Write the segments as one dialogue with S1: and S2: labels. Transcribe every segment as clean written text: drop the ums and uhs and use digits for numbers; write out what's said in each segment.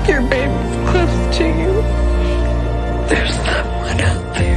S1: Your baby's close to you. There's someone out there.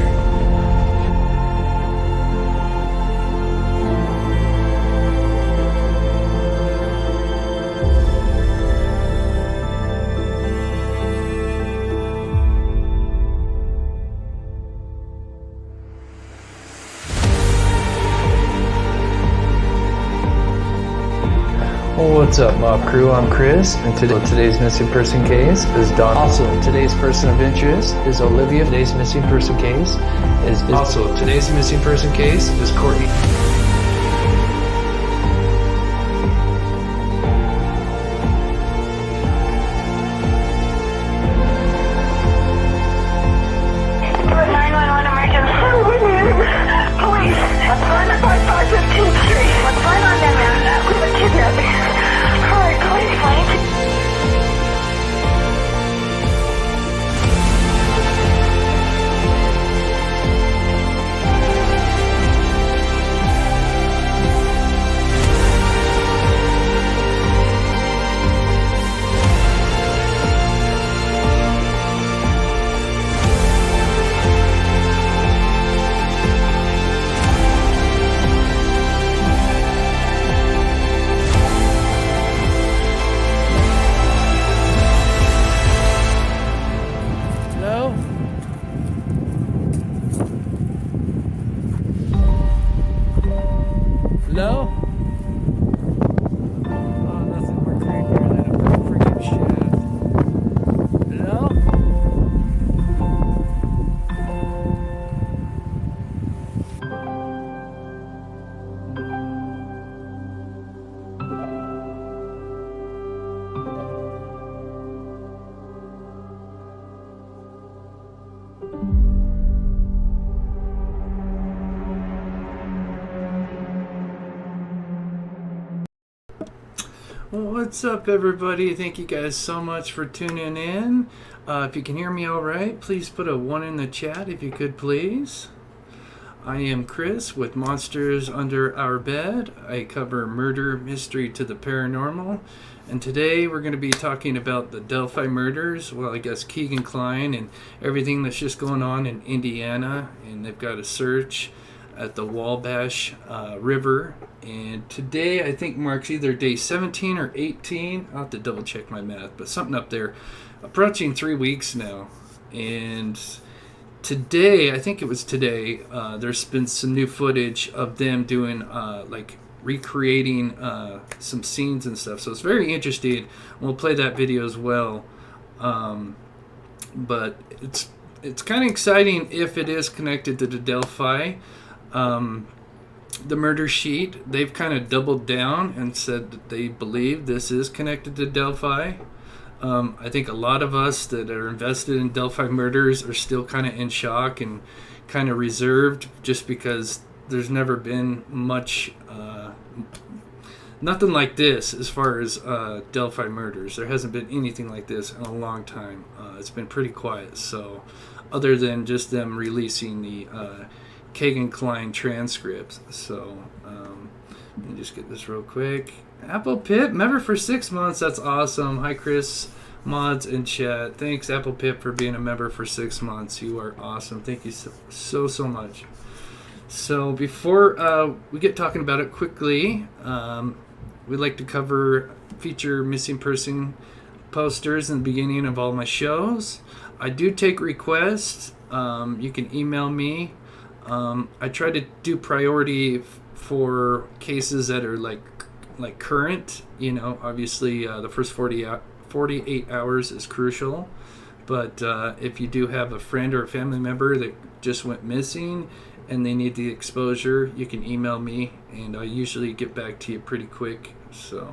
S2: What's up, Mob Crew? I'm Chris, and today's missing person case is Dawn. Also, today's person of interest is Olivia. Today's missing person case is Courtney.
S3: No? Oh, nothing more creepier than a freaking shaft. No? What's up, everybody? Thank you guys so much for tuning in. If you can hear me all right, please put a 1 in the chat if you could, please. I am Chris with Monsters Under Our Bed. I cover murder, mystery to the paranormal. And today we're going to be talking about the Delphi Murders. Well, I guess Kegan Kline and everything that's just going on in Indiana. And they've got a search at the Wabash River. And today I think marks either day 17 or 18. I'll have to double check my math, but something up there. Approaching 3 weeks now. And today, I think it was today, there's been some new footage of them doing like recreating some scenes and stuff. So it's very interesting. We'll play that video as well. But it's kind of exciting if it is connected to the Delphi. The murder sheet, they've kind of doubled down and said that they believe this is connected to Delphi. I think a lot of us that are invested in Delphi Murders are still kind of in shock and kind of reserved just because there's never been much, nothing like this as far as Delphi Murders. There hasn't been anything like this in a long time. It's been pretty quiet. So other than just them releasing the Kegan Kline transcripts. So let me just get this real quick. Apple Pip, member for 6 months. That's awesome. Hi, Chris, mods, and chat. Thanks, Apple Pip, for being a member for 6 months. You are awesome. Thank you so much. So before we get talking about it quickly, we'd like to feature missing person posters in the beginning of all my shows. I do take requests. You can email me. I try to do priority for cases that are like current. You know, obviously the first 48 hours is crucial. But if you do have a friend or a family member that just went missing and they need the exposure, you can email me, and I usually get back to you pretty quick. So,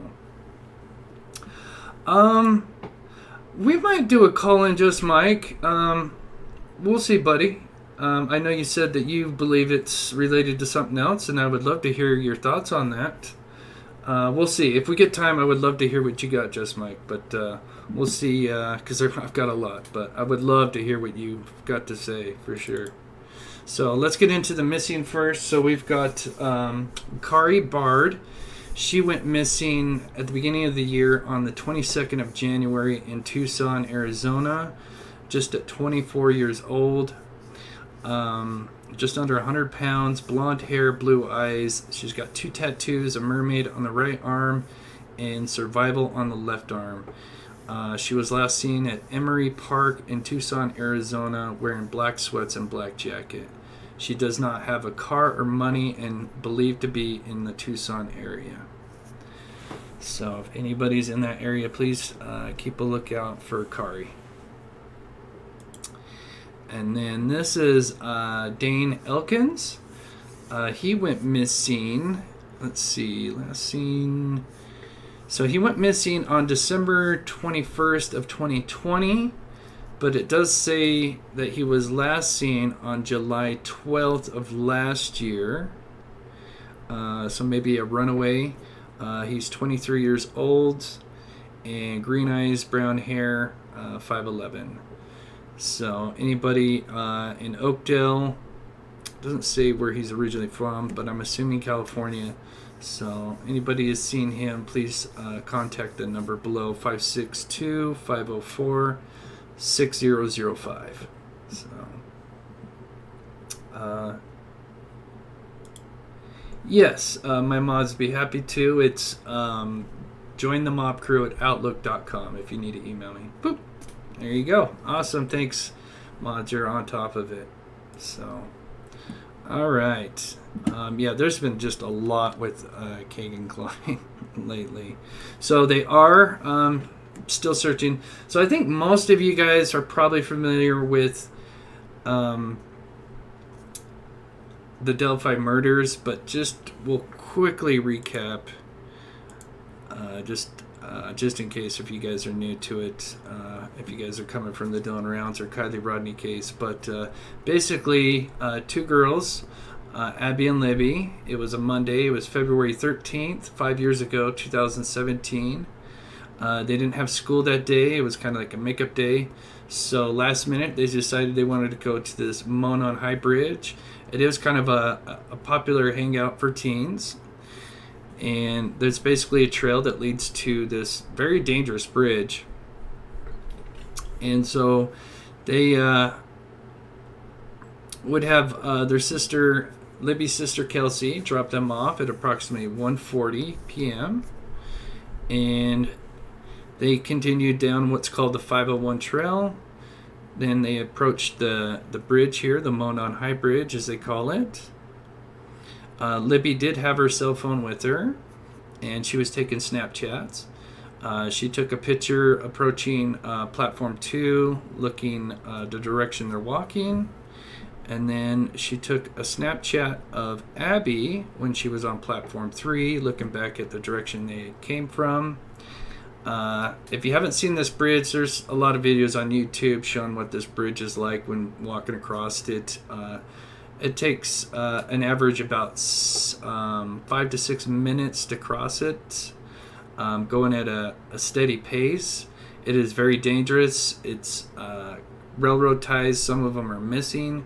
S3: we might do a call-in just Mike. We'll see, buddy. I know you said that you believe it's related to something else, and I would love to hear your thoughts on that. We'll see. If we get time, I would love to hear what you got, Just Mike. But we'll see, because I've got a lot. But I would love to hear what you've got to say, for sure. So let's get into the missing first. So we've got Kari Bard. She went missing at the beginning of the year on the 22nd of January in Tucson, Arizona, just at 24 years old. Just under 100 pounds, blonde hair, blue eyes. She's got 2 tattoos, a mermaid on the right arm and survival on the left arm. She was last seen at Emery Park in Tucson, Arizona, wearing black sweats and black jacket. She does not have a car or money and believed to be in the Tucson area. So if anybody's in that area, please keep a lookout for Kari. And then this is Dane Elkins. He went missing. Let's see, last seen. So he went missing on December 21st of 2020. But it does say that he was last seen on July 12th of last year. So maybe a runaway. He's 23 years old. And green eyes, brown hair, 5'11". So anybody in Oakdale, doesn't say where he's originally from, but I'm assuming California. So anybody has seen him, please contact the number below, 562-504-6005. So yes, my mods be happy to. It's join the mob crew at outlook.com if you need to email me. Boop. There you go. Awesome. Thanks, mods. You're on top of it. So all right. Yeah, there's been just a lot with Kegan Kline lately. So they are still searching. So I think most of you guys are probably familiar with the Delphi Murders, but we'll quickly recap just in case if you guys are new to it, if you guys are coming from the Dylan Rounds or Kylie Rodney case. But basically, 2 girls, Abby and Libby. It was a Monday. It was February 13th, 5 years ago, 2017. They didn't have school that day. It was kind of like a makeup day. So last minute, they decided they wanted to go to this Monon High Bridge. It is kind of a popular hangout for teens. And there's basically a trail that leads to this very dangerous bridge. And so they would have their sister, Libby's sister Kelsi, drop them off at approximately 1:40 p.m. And they continued down what's called the 501 Trail. Then they approached the bridge here, the Monon High Bridge as they call it. Libby did have her cell phone with her, and she was taking Snapchats. She took a picture approaching Platform 2, looking the direction they're walking. And then she took a Snapchat of Abby when she was on Platform 3, looking back at the direction they came from. If you haven't seen this bridge, there's a lot of videos on YouTube showing what this bridge is like when walking across it. It takes an average about 5 to 6 minutes to cross it, going at a steady pace. It is very dangerous. It's railroad ties. Some of them are missing.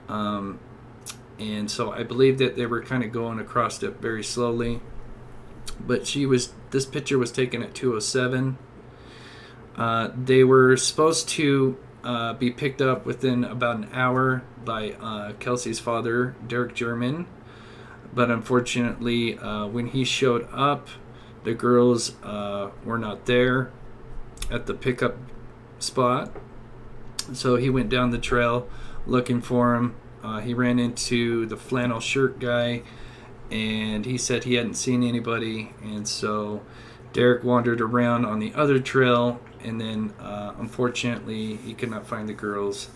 S3: And so I believe that they were kind of going across it very slowly. But this picture was taken at 2:07. They were supposed to be picked up within about an hour by Kelsi's father, Derek German. But unfortunately, when he showed up, the girls were not there at the pickup spot. So he went down the trail looking for him. He ran into the flannel shirt guy, and he said he hadn't seen anybody. And so Derek wandered around on the other trail, and then unfortunately he could not find the girls.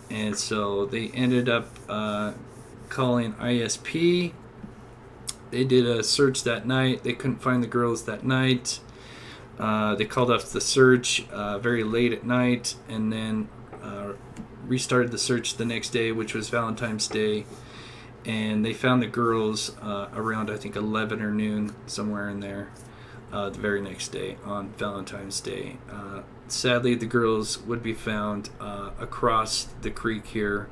S3: And so they ended up calling ISP. They did a search that night. They couldn't find the girls that night. They called off the search very late at night, and then restarted the search the next day, which was Valentine's Day. And they found the girls around, I think, 11 or noon, somewhere in there, the very next day on Valentine's Day. Sadly, the girls would be found across the creek here,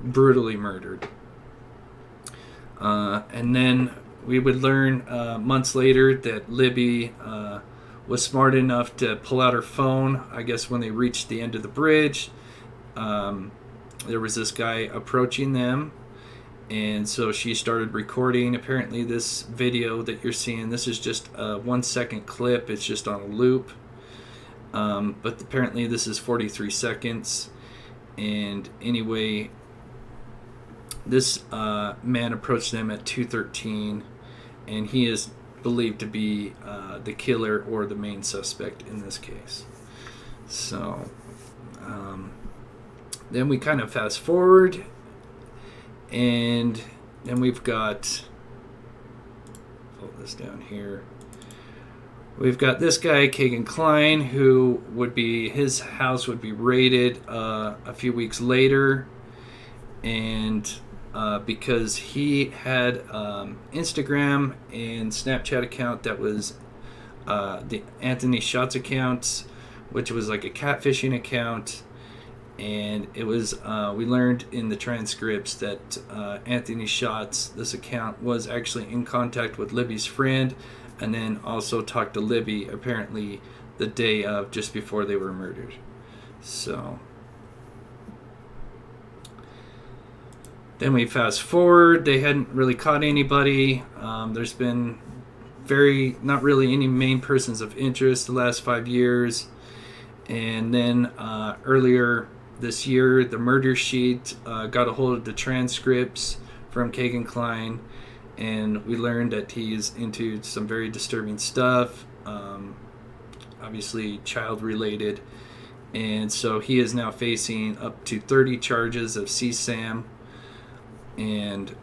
S3: brutally murdered. And then we would learn months later that Libby was smart enough to pull out her phone. I guess when they reached the end of the bridge, there was this guy approaching them, and so she started recording. Apparently this video that you're seeing, this is just a 1 second clip. It's just on a loop, but apparently this is 43 seconds. And anyway, this man approached them at 2:13, and he is believed to be the killer or the main suspect in this case. So then we kind of fast forward, and then we've got, pull this down here, we've got this guy, Kegan Kline, who would be, his house would be raided a few weeks later, and because he had Instagram and Snapchat account that was the Anthony Shots account, which was like a catfishing account. And it was, we learned in the transcripts that Anthony Shots, this account, was actually in contact with Libby's friend, and then also talked to Libby apparently the day of, just before they were murdered. So then we fast forward. They hadn't really caught anybody. There's been not really any main persons of interest the last 5 years. And then earlier this year, the murder sheet got a hold of the transcripts from Kegan Kline, and we learned that he's into some very disturbing stuff, obviously child related. And so he is now facing up to 30 charges of CSAM, and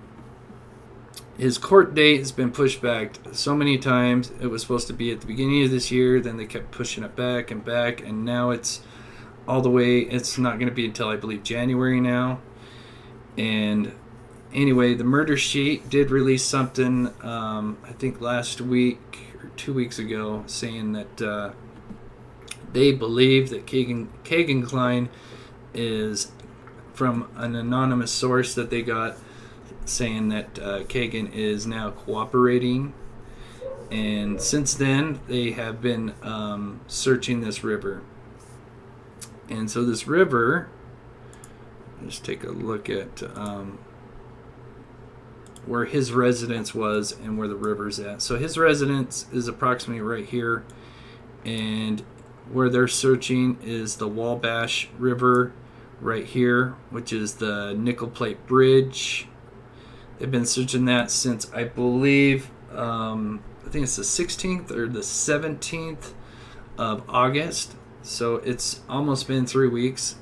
S3: his court date has been pushed back so many times. It was supposed to be at the beginning of this year, then they kept pushing it back, and now it's all the way, it's not going to be until, I believe, January now. And anyway, the murder sheet did release something, I think last week or 2 weeks ago, saying that they believe that Kegan Kline is from an anonymous source that they got, saying that Kegan is now cooperating. And since then, they have been searching this river. And so this river, let's take a look at where his residence was and where the river's at. So his residence is approximately right here, and where they're searching is the Wabash River right here, which is the Nickel Plate Bridge. They've been searching that since, I believe, I think it's the 16th or the 17th of August. So it's almost been 3 weeks.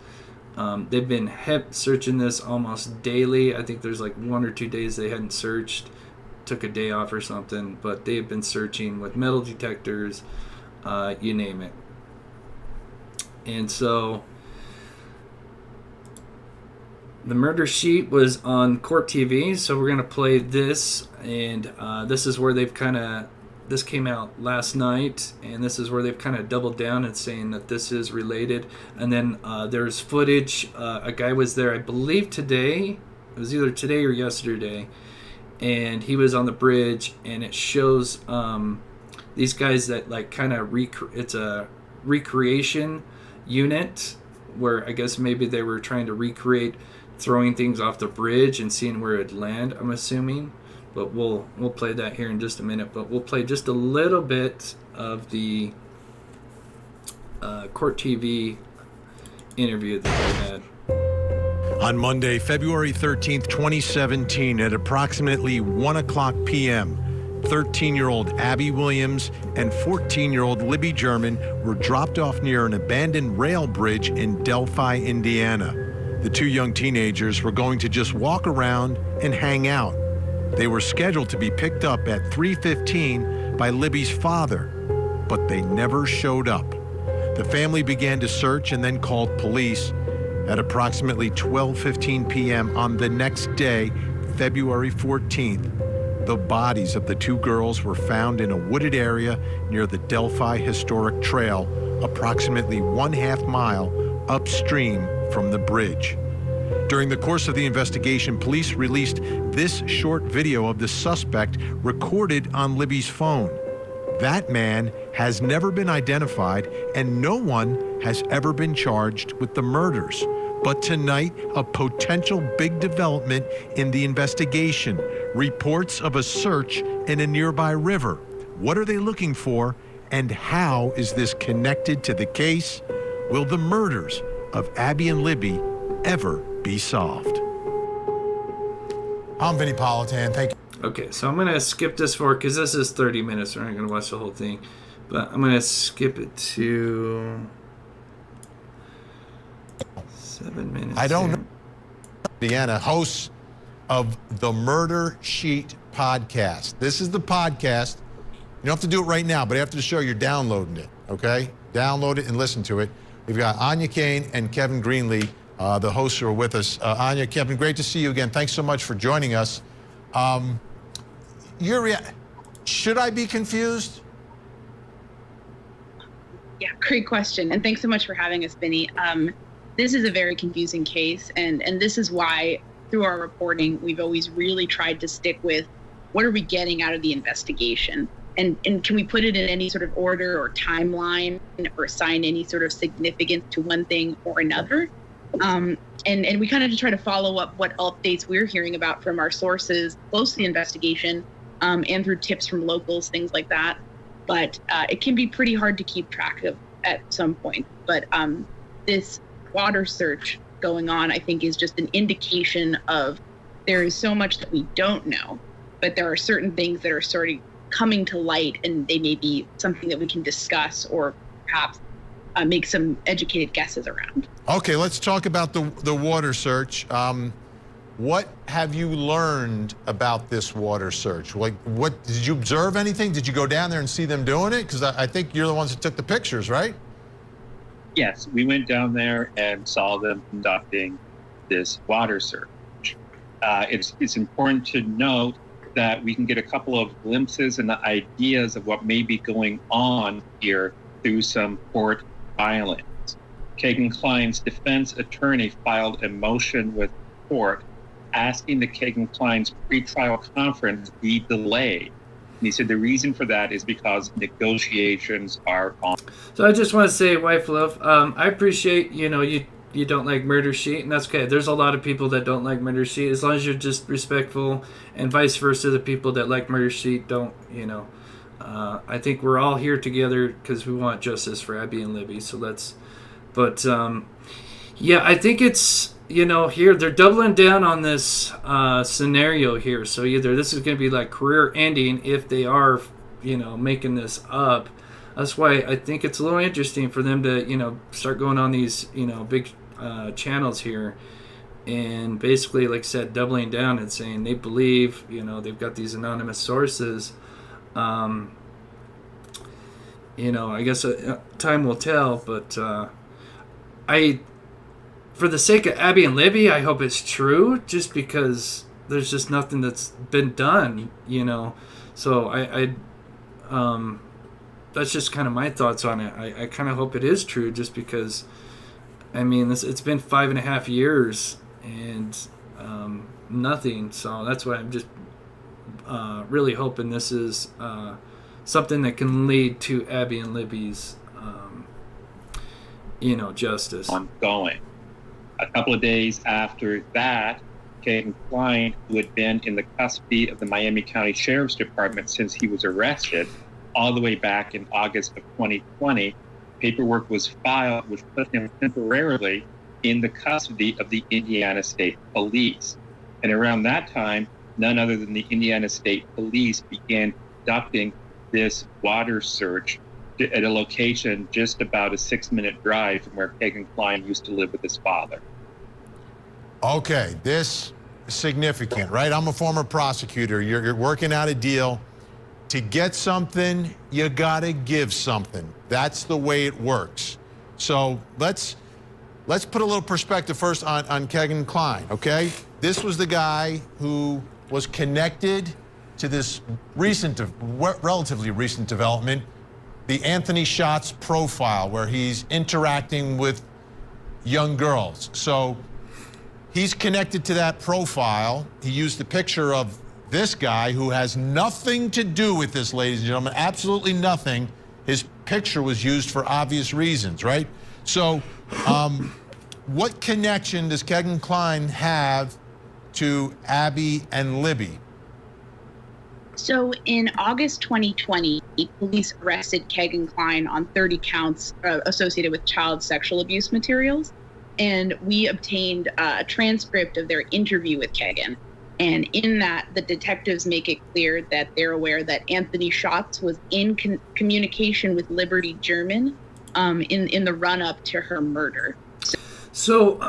S3: They've been searching this almost daily. I think there's like 1 or 2 days they hadn't searched, took a day off or something, but they've been searching with metal detectors, you name it. And so the murder sheet was on Court TV, so we're going to play this, and this is where they've this came out last night, and this is where they've kind of doubled down and saying that this is related. And then there's footage, a guy was there, I believe today, it was either today or yesterday, and he was on the bridge, and it shows these guys that like kind of, it's a recreation unit, where I guess maybe they were trying to recreate throwing things off the bridge and seeing where it'd land, I'm assuming. But we'll play that here in just a minute. But we'll play just a little bit of the Court TV interview that they had.
S4: On Monday, February 13th, 2017, at approximately 1 o'clock p.m., 13-year-old Abby Williams and 14-year-old Libby German were dropped off near an abandoned rail bridge in Delphi, Indiana. The two young teenagers were going to just walk around and hang out. They were scheduled to be picked up at 3:15 by Libby's father, but they never showed up. The family began to search and then called police. At approximately 12:15 p.m. on the next day, February 14th, the bodies of the two girls were found in a wooded area near the Delphi Historic Trail, approximately 1/2 mile upstream from the bridge. During the course of the investigation, police released this short video of the suspect recorded on Libby's phone. That man has never been identified, and no one has ever been charged with the murders. But tonight, a potential big development in the investigation. Reports of a search in a nearby river. What are they looking for, and how is this connected to the case? Will the murders of Abby and Libby ever be solved?
S5: I'm Vinny Politan. Thank you.
S3: Okay, so I'm going to skip this forward because this is 30 minutes. We're not going to watch the whole thing. But I'm going to skip it to 7 minutes.
S5: I don't know. Deanna, host of the Murder Sheet podcast. This is the podcast. You don't have to do it right now, but after the show, you're downloading it, okay? Download it and listen to it. We've got Anya Kane and Kevin Greenlee, the hosts who are with us. Anya, Kevin, great to see you again. Thanks so much for joining us. Should I be confused?
S6: Yeah, great question. And thanks so much for having us, Vinny. This is a very confusing case. And this is why, through our reporting, we've always really tried to stick with what are we getting out of the investigation? And can we put it in any sort of order or timeline or assign any sort of significance to one thing or another? And we kind of try to follow up what updates we're hearing about from our sources close to the investigation and through tips from locals, things like that. But it can be pretty hard to keep track of at some point. But this water search going on, I think, is just an indication of there is so much that we don't know, but there are certain things that are sort of coming to light, and they may be something that we can discuss or perhaps make some educated guesses around.
S5: Okay, let's talk about the water search. What have you learned about this water search? Like, what did you observe anything? Did you go down there and see them doing it? Because I think you're the ones that took the pictures, right?
S7: Yes, we went down there and saw them conducting this water search. It's important to note that we can get a couple of glimpses and ideas of what may be going on here through some court filings. Kegan Kline's defense attorney filed a motion with court asking the Kegan Kline's pretrial conference be delayed. And he said the reason for that is because negotiations are on.
S3: So I just want to say, Wife Love, I appreciate, you don't like Murder Sheet, and that's okay. There's a lot of people that don't like Murder Sheet. As long as you're just respectful, and vice versa, the people that like Murder Sheet don't, I think we're all here together because we want justice for Abby and Libby. So I think it's, here they're doubling down on this scenario here. So either this is going to be like career ending if they are, making this up. That's why I think it's a little interesting for them to, start going on these, big channels here and basically, like I said, doubling down and saying they believe, they've got these anonymous sources. I guess time will tell, but for the sake of Abby and Libby, I hope it's true, just because there's just nothing that's been done, So I that's just kind of my thoughts on it. I kind of hope it is true, just because, it's been 5.5 years and nothing. So that's why I'm just really hoping this is something that can lead to Abby and Libby's, justice.
S7: Ongoing. A couple of days after that, Kegan Kline, who had been in the custody of the Miami County Sheriff's Department since he was arrested, all the way back in August of 2020, paperwork was filed which put him temporarily in the custody of the Indiana State Police. And around that time, none other than the Indiana State Police began conducting this water search at a location just about a 6-minute drive from where Kegan Kline used to live with his father.
S5: Okay, this is significant, right? I'm a former prosecutor. You're working out a deal. To get something, you gotta give something. That's the way it works. So let's put a little perspective first on Kegan Kline, okay? This was the guy who was connected to this relatively recent development, the Anthony Schatz profile, where he's interacting with young girls. So he's connected to that profile. He used a picture of this guy who has nothing to do with this, ladies and gentlemen, absolutely nothing. His picture was used for obvious reasons, right? So what connection does Kegan Kline have to Abby and Libby?
S6: So in August 2020, police arrested Kegan Kline on 30 counts associated with child sexual abuse materials. And we obtained a transcript of their interview with Kegan. And in that, the detectives make it clear that they're aware that Anthony Schatz was in communication with Liberty German in the run-up to her murder.
S3: So,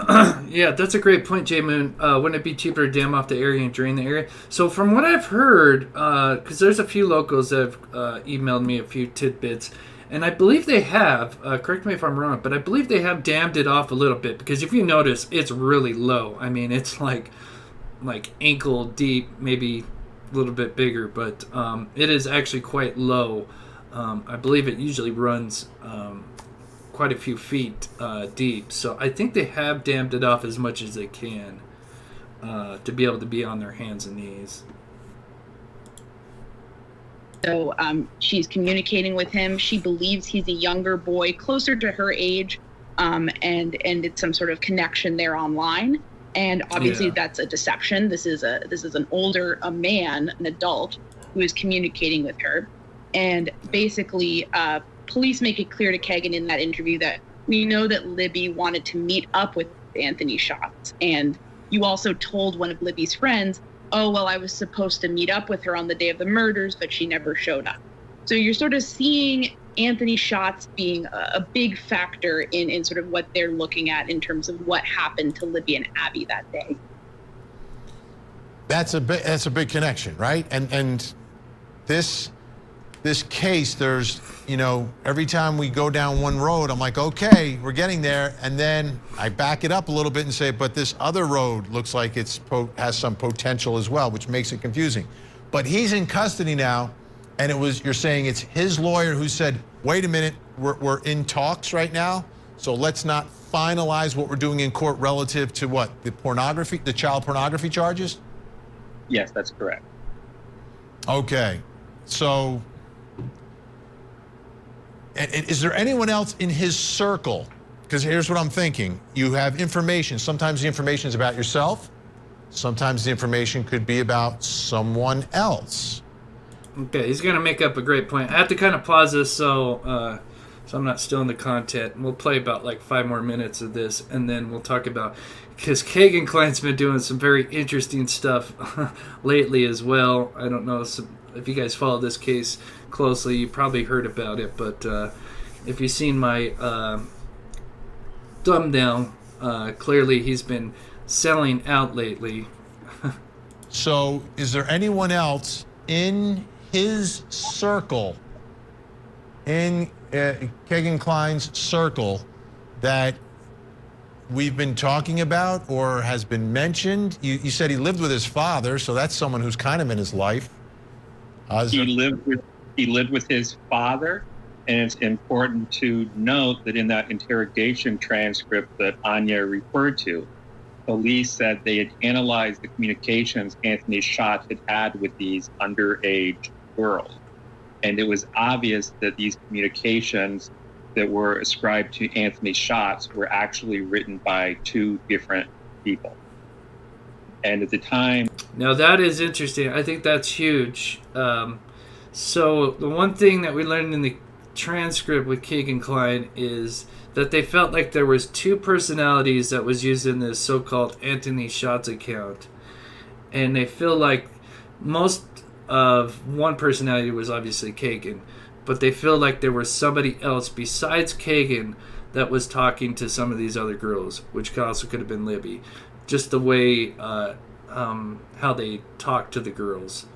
S3: yeah, that's a great point, J Moon. Wouldn't it be cheaper to dam off the area and drain the area? So from what I've heard, because there's a few locals that have emailed me a few tidbits, and I believe they have, correct me if I'm wrong, but I believe they have dammed it off a little bit, because if you notice, it's really low. I mean, it's like ankle deep, maybe a little bit bigger, but it is actually quite low. I believe it usually runs quite a few feet deep, so I think they have dammed it off as much as they can to be able to be on their hands and knees.
S6: So she's communicating with him. She believes he's a younger boy, closer to her age, and it's some sort of connection there online. And obviously that's a deception. This is an older man, an adult, who is communicating with her. And basically, police make it clear to Kegan in that interview that we know that Libby wanted to meet up with Anthony Schatz. And you also told one of Libby's friends, oh, well, I was supposed to meet up with her on the day of the murders, but she never showed up. So you're sort of seeing Anthony Schatz being a big factor in sort of what they're looking at in terms of what happened to Libby and Abby that day.
S5: That's a big connection, right? And this case, there's, every time we go down one road, I'm like, okay, we're getting there, and then I back it up a little bit and say, but this other road looks like has some potential as well, which makes it confusing. But he's in custody now, and you're saying it's his lawyer who said, wait a minute, we're in talks right now, so let's not finalize what we're doing in court relative to what? The child pornography charges?
S7: Yes, that's correct.
S5: Okay, so is there anyone else in his circle? Because here's what I'm thinking. You have information. Sometimes the information is about yourself. Sometimes the information could be about someone else.
S3: Okay, he's going to make up a great point. I have to kind of pause this so I'm not stealing the content. We'll play about like 5 more minutes of this, and then we'll talk about, because Kegan Kline's been doing some very interesting stuff lately as well. I don't know if you guys follow this case closely, you probably heard about it, but if you've seen my thumbnail, clearly he's been selling out lately.
S5: So is there anyone else in his circle, in Kegan Kline's circle, that we've been talking about or has been mentioned? You said he lived with his father, so that's someone who's kind of in his life.
S7: He lived with his father, and it's important to note that in that interrogation transcript that Anya referred to, police said they had analyzed the communications Anthony Schatz had with these underage girls. And it was obvious that these communications that were ascribed to Anthony Schatz were actually written by 2 different people. And at the time...
S3: Now that is interesting. I think that's huge. So the one thing that we learned in the transcript with Kegan Kline is that they felt like there was 2 personalities that was used in this so-called Anthony Schatz account. And they feel like most of one personality was obviously Kegan, but they feel like there was somebody else besides Kegan that was talking to some of these other girls, which also could have been Libby. Just the way how they talk to the girls.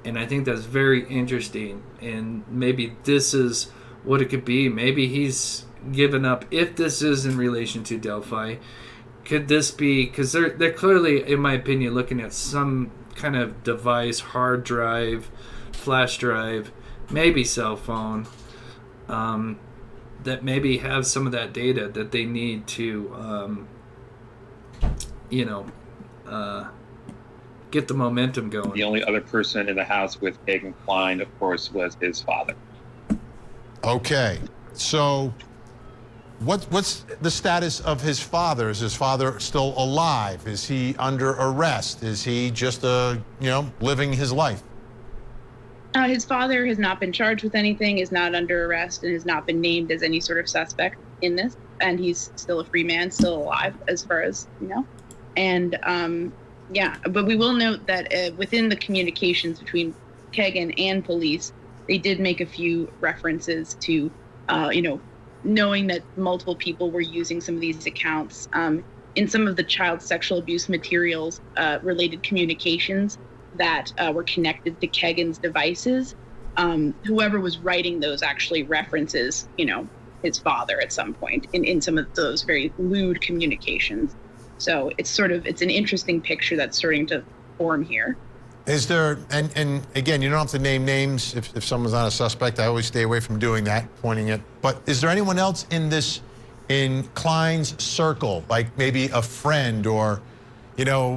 S3: And I think that's very interesting. And maybe this is what it could be. Maybe he's given up. If this is in relation to Delphi, could this be, because they're clearly, in my opinion, looking at some kind of device, hard drive, flash drive, maybe cell phone, that maybe have some of that data that they need to get the momentum going.
S7: The only other person in the house with Kegan Kline, of course, was his father.
S5: Okay, so what's the status of his father? Is his father still alive? Is he under arrest? Is he just living his life?
S6: His father has not been charged with anything, is not under arrest, and has not been named as any sort of suspect in this. And he's still a free man, still alive, as far as you know. And but we will note that within the communications between Kegan and police, they did make a few references to, knowing that multiple people were using some of these accounts. In some of the child sexual abuse materials related communications that were connected to Kegan's devices, whoever was writing those actually references, his father at some point in some of those very lewd communications. So it's an interesting picture that's starting to form here.
S5: Is there, and again, you don't have to name names if someone's not a suspect. I always stay away from doing that, pointing it. But is there anyone else in Klein's circle, like maybe a friend or,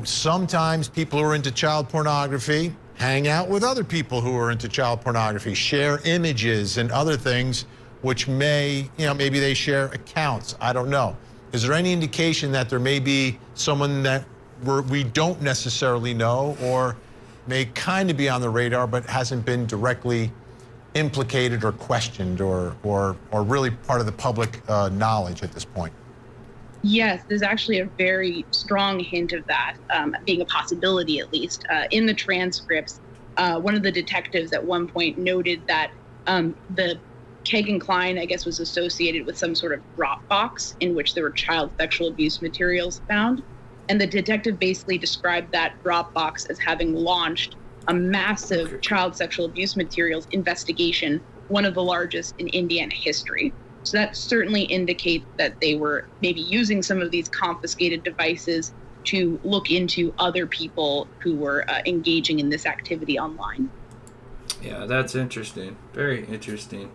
S5: sometimes people who are into child pornography hang out with other people who are into child pornography, share images and other things, which may, maybe they share accounts. I don't know. Is there any indication that there may be someone that we don't necessarily know or may kind of be on the radar but hasn't been directly implicated or questioned or really part of the public knowledge at this point?
S6: Yes, there's actually a very strong hint of that being a possibility, at least. In the transcripts, one of the detectives at one point noted that the Kegan Kline, I guess, was associated with some sort of drop box in which there were child sexual abuse materials found. And the detective basically described that drop box as having launched a massive child sexual abuse materials investigation, one of the largest in Indiana history. So that certainly indicates that they were maybe using some of these confiscated devices to look into other people who were engaging in this activity online.
S3: Yeah, that's interesting. Very interesting.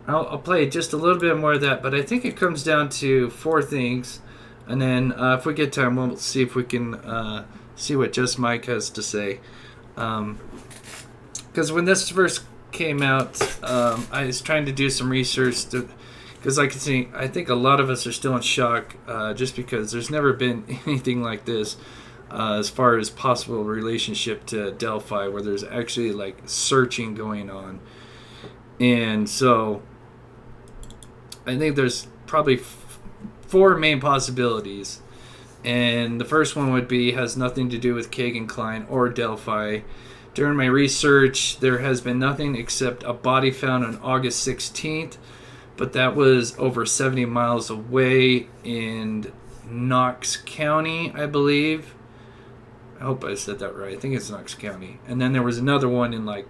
S3: I'll play just a little bit more of that, but I think it comes down to four things. And then if we get time, we'll see if we can see what Just Mike has to say. Because when this first came out, I was trying to do some research because I think a lot of us are still in shock just because there's never been anything like this as far as possible relationship to Delphi where there's actually like searching going on. And so I think there's probably four main possibilities. And the first one would be has nothing to do with Kegan Kline or Delphi. During my research, there has been nothing except a body found on August 16th, but that was over 70 miles away in Knox County, I believe. I hope I said that right. I think it's Knox County. And then there was another one in like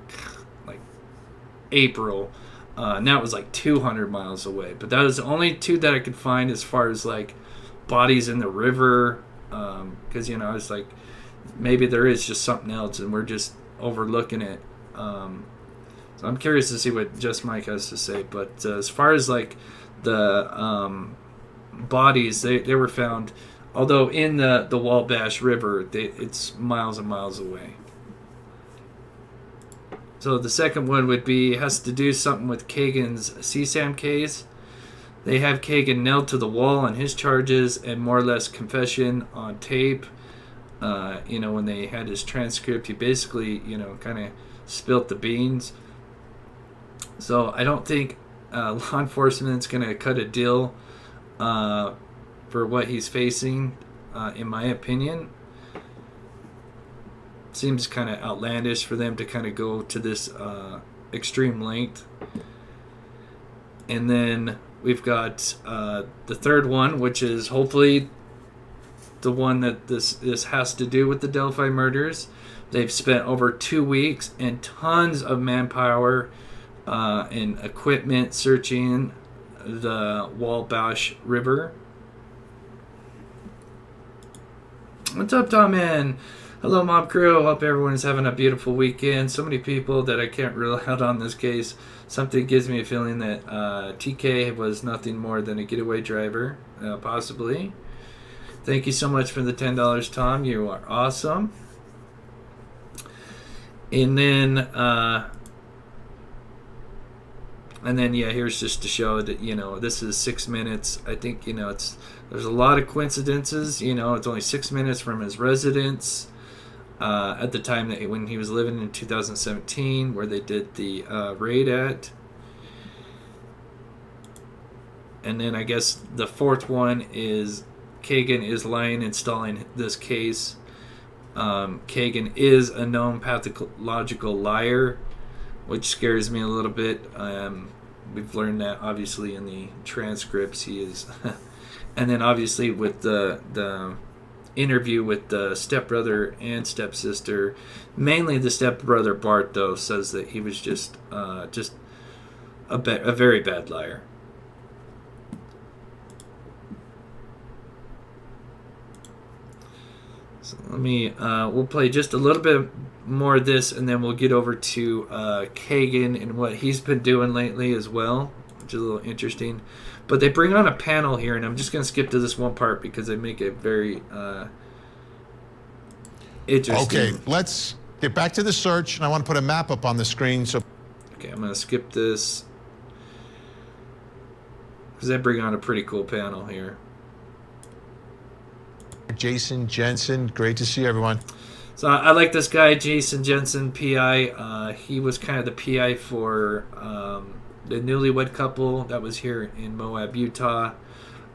S3: April. And that was like 200 miles away. But that was the only two that I could find as far as like bodies in the river. Because, I was like, maybe there is just something else and we're just overlooking it. So I'm curious to see what Just Mike has to say. But as far as like the bodies, they were found, although in the Wabash River, it's miles and miles away. So the second one would be has to do something with Kegan's CSAM case. They have Kegan nailed to the wall on his charges and more or less confession on tape. When they had his transcript, he basically, kind of spilt the beans. So I don't think law enforcement's going to cut a deal for what he's facing, in my opinion. Seems kind of outlandish for them to kind of go to this extreme length. And then we've got the third one, which is hopefully the one that this has to do with the Delphi murders. They've spent over 2 weeks and tons of manpower and equipment searching the Wabash River. What's up, Tom? Man? Hello, Mob Crew. Hope everyone is having a beautiful weekend. So many people that I can't rule out on this case. Something gives me a feeling that TK was nothing more than a getaway driver, possibly. Thank you so much for the $10, Tom. You are awesome. And then, yeah, here's just to show that, you know, this is 6 minutes. I think, you know, there's a lot of coincidences. You know, it's only 6 minutes from his residence at the time that when he was living in 2017, where they did the raid at. And then I guess the fourth one is Kegan is lying and stalling this case. Kegan is a known pathological liar, which scares me a little bit. We've learned that obviously in the transcripts he is. And then obviously with the interview with the stepbrother and stepsister, mainly the stepbrother Bart though says that he was just a very bad liar. So let me we'll play just a little bit more of this, and then we'll get over to Kegan and what he's been doing lately as well, which is a little interesting. But they bring on a panel here, and I'm just going to skip to this one part because they make it very interesting.
S5: Okay, let's get back to the search, and I want to put a map up on the screen. So,
S3: okay, I'm going to skip this because they bring on a pretty cool panel here.
S5: Jason Jensen, great to see everyone.
S3: So I like this guy, Jason Jensen, PI. He was kind of the PI for the newlywed couple that was here in Moab, Utah.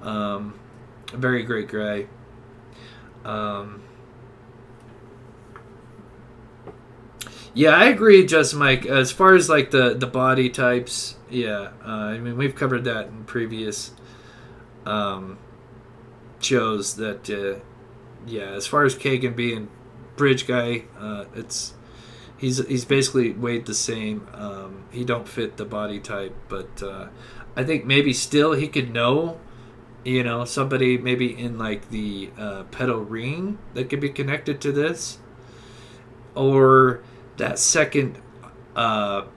S3: A very great guy. Yeah, I agree, Just Mike. As far as like the body types, yeah. I mean, we've covered that in previous shows that, yeah, as far as Kegan being bridge guy, he's basically weighed the same. He don't fit the body type, but I think maybe still he could know, you know, somebody maybe in like the pedal ring that could be connected to this, or that second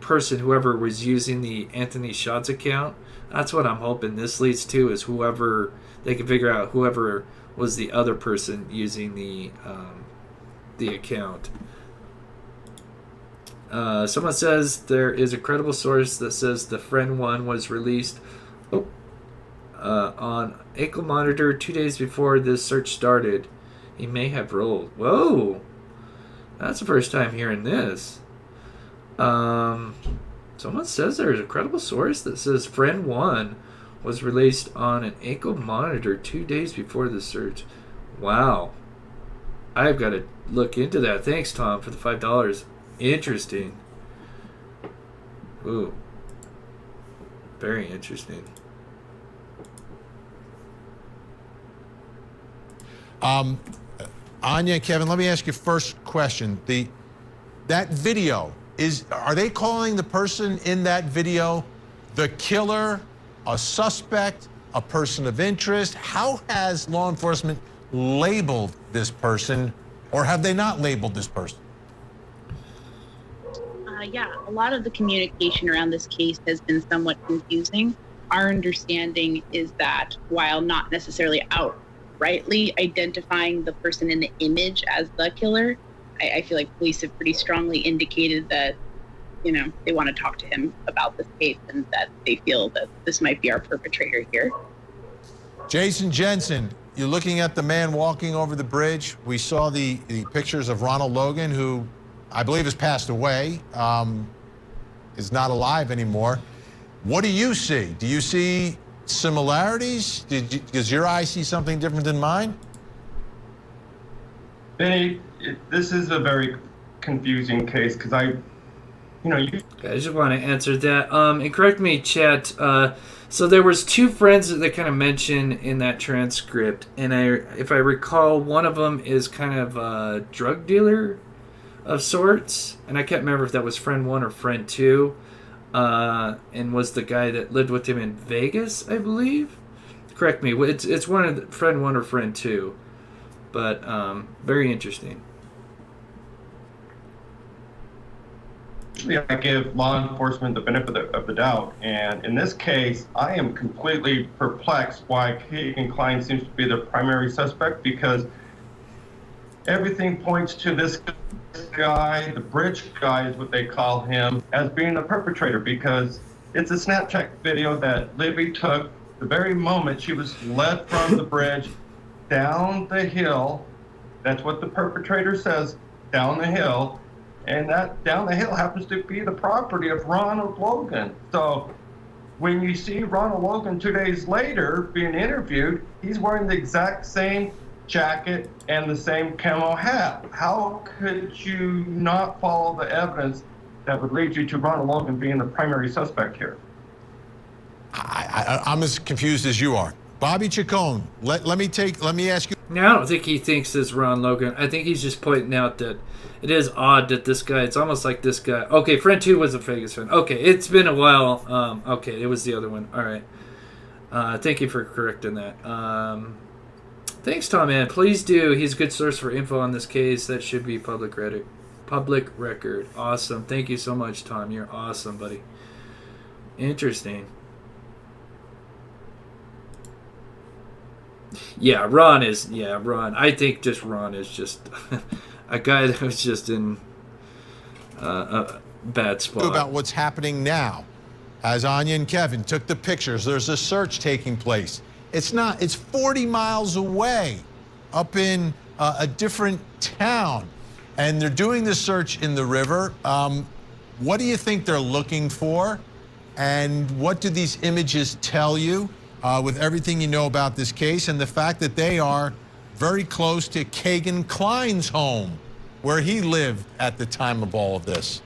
S3: person, whoever was using the Anthony Shots account. That's what I'm hoping this leads to, is whoever they can figure out whoever was the other person using the account. Someone says there is a credible source that says the Friend 1 was released on ankle monitor 2 days before this search started. He may have rolled. Whoa! That's the first time hearing this. Someone says there's a credible source that says Friend 1 was released on an ankle monitor 2 days before the search. Wow. I've got to look into that. Thanks, Tom, for the $5. Interesting. Ooh. Very interesting.
S5: Anya, Kevin, let me ask you first question. That video, are they calling the person in that video the killer, a suspect, a person of interest? How has law enforcement labeled this person, or have they not labeled this person?
S6: Yeah, a lot of the communication around this case has been somewhat confusing. Our understanding is that while not necessarily outrightly identifying the person in the image as the killer, I feel like police have pretty strongly indicated that, you know, they want to talk to him about this case and that they feel that this might be our perpetrator here.
S5: Jason Jensen, you're looking at the man walking over the bridge. We saw the pictures of Ronald Logan, who I believe has passed away, is not alive anymore. What do you see? Do you see similarities? Does your eye see something different than mine?
S8: Benny, this is a very confusing case because I just want
S3: to answer that. And correct me, chat. So there was two friends that they kind of mentioned in that transcript, and if I recall, one of them is kind of a drug dealer of sorts, and I can't remember if that was Friend 1 or Friend 2, and was the guy that lived with him in Vegas, I believe. Correct me. It's one of Friend 1 or Friend 2, but very interesting.
S8: usually I give law enforcement the benefit of the doubt, and in this case, I am completely perplexed why Kegan Kline seems to be the primary suspect, because everything points to this guy, the bridge guy is what they call him, as being the perpetrator, because it's a Snapchat video that Libby took the very moment she was led from the bridge down the hill. That's what the perpetrator says, down the hill. And that down the hill happens to be the property of Ronald Logan. So when you see Ronald Logan 2 days later being interviewed, he's wearing the exact same jacket and the same camo hat. How could you not follow the evidence that would lead you to Ronald Logan being the primary suspect here?
S5: I'm as confused as you are. Bobby Chacon, let me ask you.
S3: Now, I don't think he thinks it's Ron Logan. I think he's just pointing out that it is odd that this guy, it's almost like this guy. Okay, friend 2 was a Vegas friend. Okay, it's been a while. Okay, it was the other one. All right. Thank you for correcting that. Thanks, Tom, man. Please do. He's a good source for info on this case. That should be public record. Awesome. Thank you so much, Tom. You're awesome, buddy. Interesting. Yeah, Ron. I think just Ron is just a guy that was just in a bad spot.
S5: About what's happening now, as Anya and Kevin took the pictures, there's a search taking place. It's 40 miles away, up in a different town, and they're doing the search in the river. What do you think they're looking for, and what do these images tell you? With everything you know about this case and the fact that they are very close to Kegan Kline's home, where he lived at the time of all of this.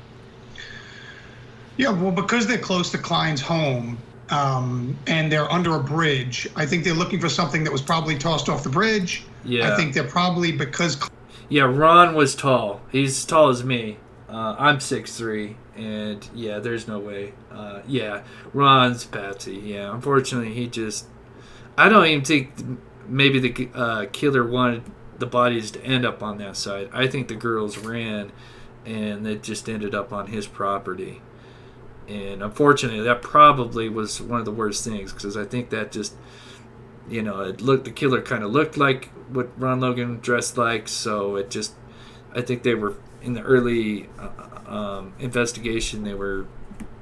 S9: Yeah, well, because they're close to Kline's home and they're under a bridge, I think they're looking for something that was probably tossed off the bridge.
S3: Yeah.
S9: I think they're probably because...
S3: Yeah, Ron was tall. He's as tall as me. I'm 6'3", and yeah, there's no way. Yeah, Ron's Patsy. Yeah, unfortunately, he just... I don't even think maybe the killer wanted the bodies to end up on that side. I think the girls ran, and they just ended up on his property. And unfortunately, that probably was one of the worst things, because I think that just, you know, the killer kind of looked like what Ron Logan dressed like, so it just, I think they were, in the early investigation, they were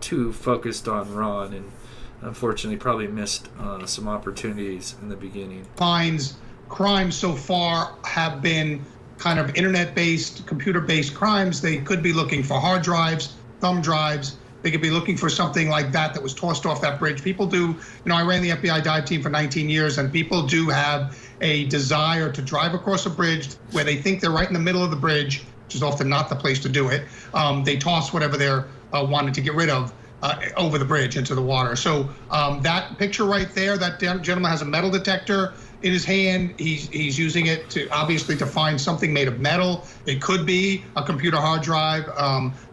S3: too focused on Ron, and unfortunately probably missed some opportunities in the beginning.
S9: Kline's crimes so far have been kind of internet-based, computer-based crimes. They could be looking for hard drives, thumb drives. They could be looking for something like that was tossed off that bridge. People do, you know, I ran the FBI dive team for 19 years, and people do have a desire to drive across a bridge where they think they're right in the middle of the bridge, which is often not the place to do it. They toss whatever they're wanting to get rid of over the bridge into the water. So that picture right there, that gentleman has a metal detector in his hand. He's using it to obviously to find something made of metal. It could be a computer hard drive.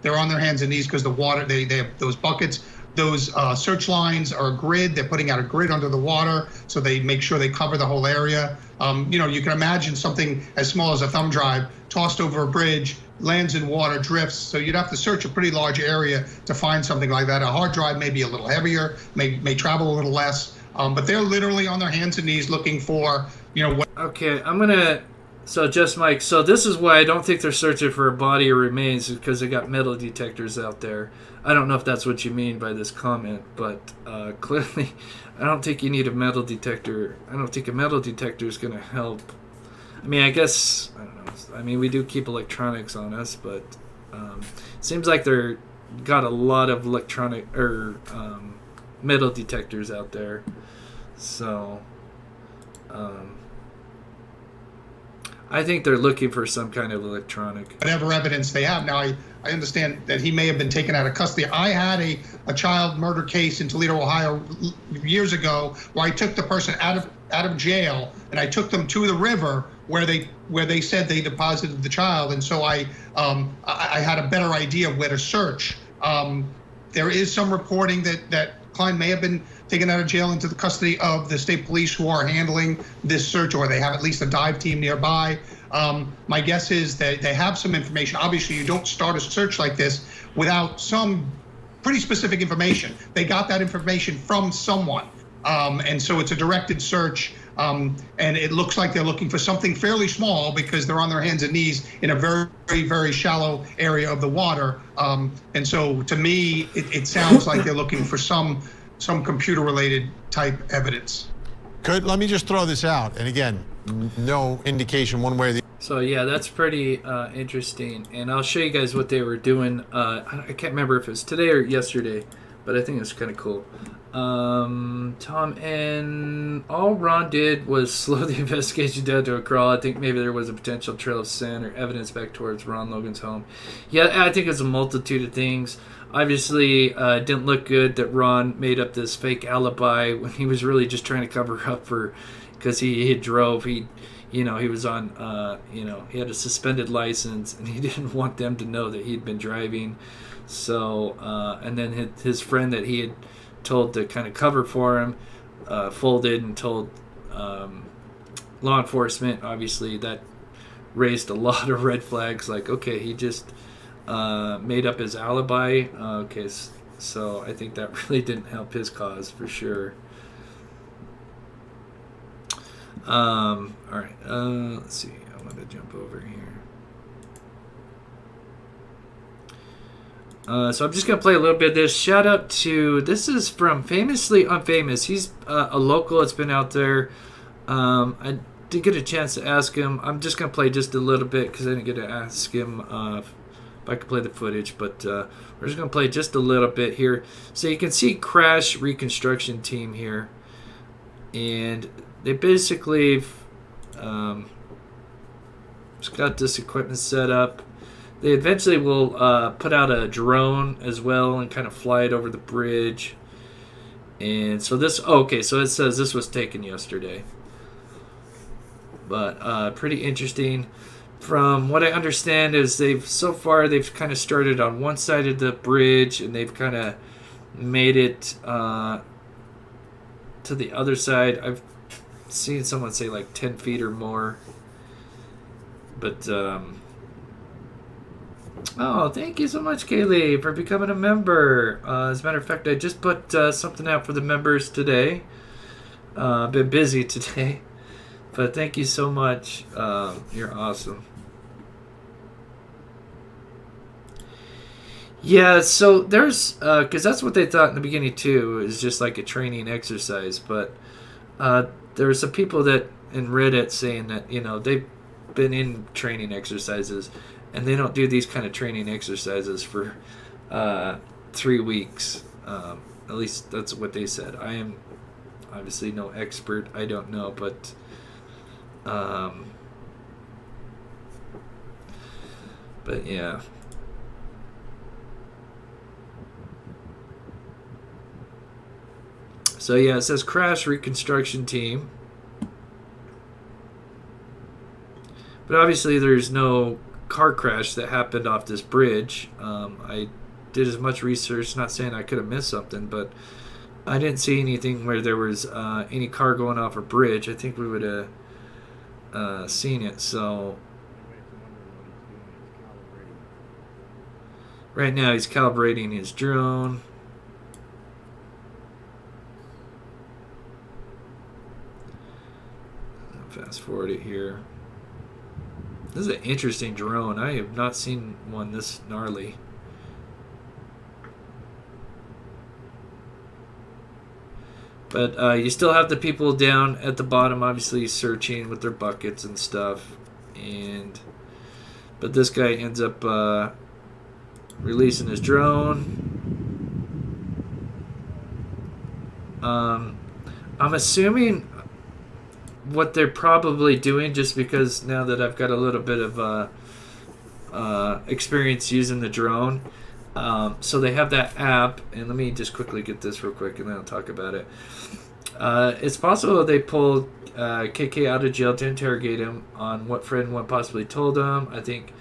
S9: They're on their hands and knees because the water, they have those buckets. Those search lines are a grid. They're putting out a grid under the water, so they make sure they cover the whole area. You know, you can imagine something as small as a thumb drive tossed over a bridge, lands in water, drifts. So you'd have to search a pretty large area to find something like that. A hard drive may be a little heavier, may travel a little less, but they're literally on their hands and knees looking for, you know, what.
S3: Okay, I'm gonna. So just Mike. So this is why I don't think they're searching for a body or remains, because they got metal detectors out there. I don't know if that's what you mean by this comment, but clearly, I don't think you need a metal detector. I don't think a metal detector is going to help. I mean, I guess, I don't know. I mean, we do keep electronics on us, but it seems like they're got a lot of electronic or metal detectors out there. So, I think they're looking for some kind of electronic.
S9: Whatever evidence they have. Now, I understand that he may have been taken out of custody. I had a child murder case in Toledo, Ohio years ago where I took the person out of jail and I took them to the river where they said they deposited the child. And so I had a better idea of where to search. There is some reporting that Klein may have been taken out of jail into the custody of the state police who are handling this search, or they have at least a dive team nearby. My guess is that they have some information. Obviously, you don't start a search like this without some pretty specific information. They got that information from someone. And so it's a directed search. And it looks like they're looking for something fairly small because they're on their hands and knees in a very, very shallow area of the water. And so to me, it sounds like they're looking for some computer-related type evidence.
S5: Let me just throw this out. And again, no indication one way or the other.
S3: So yeah, that's pretty interesting. And I'll show you guys what they were doing. I can't remember if it was today or yesterday, but I think it's kind of cool. Tom, and all Ron did was slow the investigation down to a crawl. I think maybe there was a potential trail of sand or evidence back towards Ron Logan's home. Yeah, I think it's a multitude of things. Obviously, it didn't look good that Ron made up this fake alibi when he was really just trying to cover up for, because he drove. He was on, he had a suspended license, and he didn't want them to know that he'd been driving. So, and then his friend that he had told to kind of cover for him folded and told law enforcement. Obviously, that raised a lot of red flags. Like, okay, he just made up his alibi. Okay, so I think that really didn't help his cause for sure. All right, let's see. I want to jump over here. So I'm just going to play a little bit of this. Shout out to, this is from Famously Unfamous. He's a local that's been out there. I did get a chance to ask him. I'm just going to play just a little bit because I didn't get to ask him if I could play the footage. But we're just going to play just a little bit here. So you can see Crash Reconstruction Team here. And they basically just got this equipment set up. They eventually will put out a drone as well and kind of fly it over the bridge. And so this, okay, so it says this was taken yesterday. But pretty interesting. From what I understand is they've kind of started on one side of the bridge and they've kind of made it to the other side. I've seen someone say like 10 feet or more. But, oh, thank you so much, Kaylee, for becoming a member. As a matter of fact, I just put something out for the members today. I've been busy today. But thank you so much. You're awesome. Yeah, so there's, because that's what they thought in the beginning too, is just like a training exercise. But there were some people that in Reddit saying that, they've been in training exercises and they don't do these kind of training exercises for 3 weeks. At least that's what they said. I am obviously no expert. I don't know, but yeah. So yeah, it says Crash Reconstruction Team. But obviously there's no car crash that happened off this bridge. I did as much research, not saying I could have missed something, but I didn't see anything where there was any car going off a bridge. I think we would have seen it. So right now he's calibrating his drone. Fast forward it here. This is an interesting drone. I have not seen one this gnarly. But you still have the people down at the bottom, obviously searching with their buckets and stuff. But this guy ends up releasing his drone. I'm assuming what they're probably doing, just because now that I've got a little bit of experience using the drone, so they have that app, and let me just quickly get this real quick and then I'll talk about it. It's possible they pulled KK out of jail to interrogate him on what Fred and what possibly told him. I think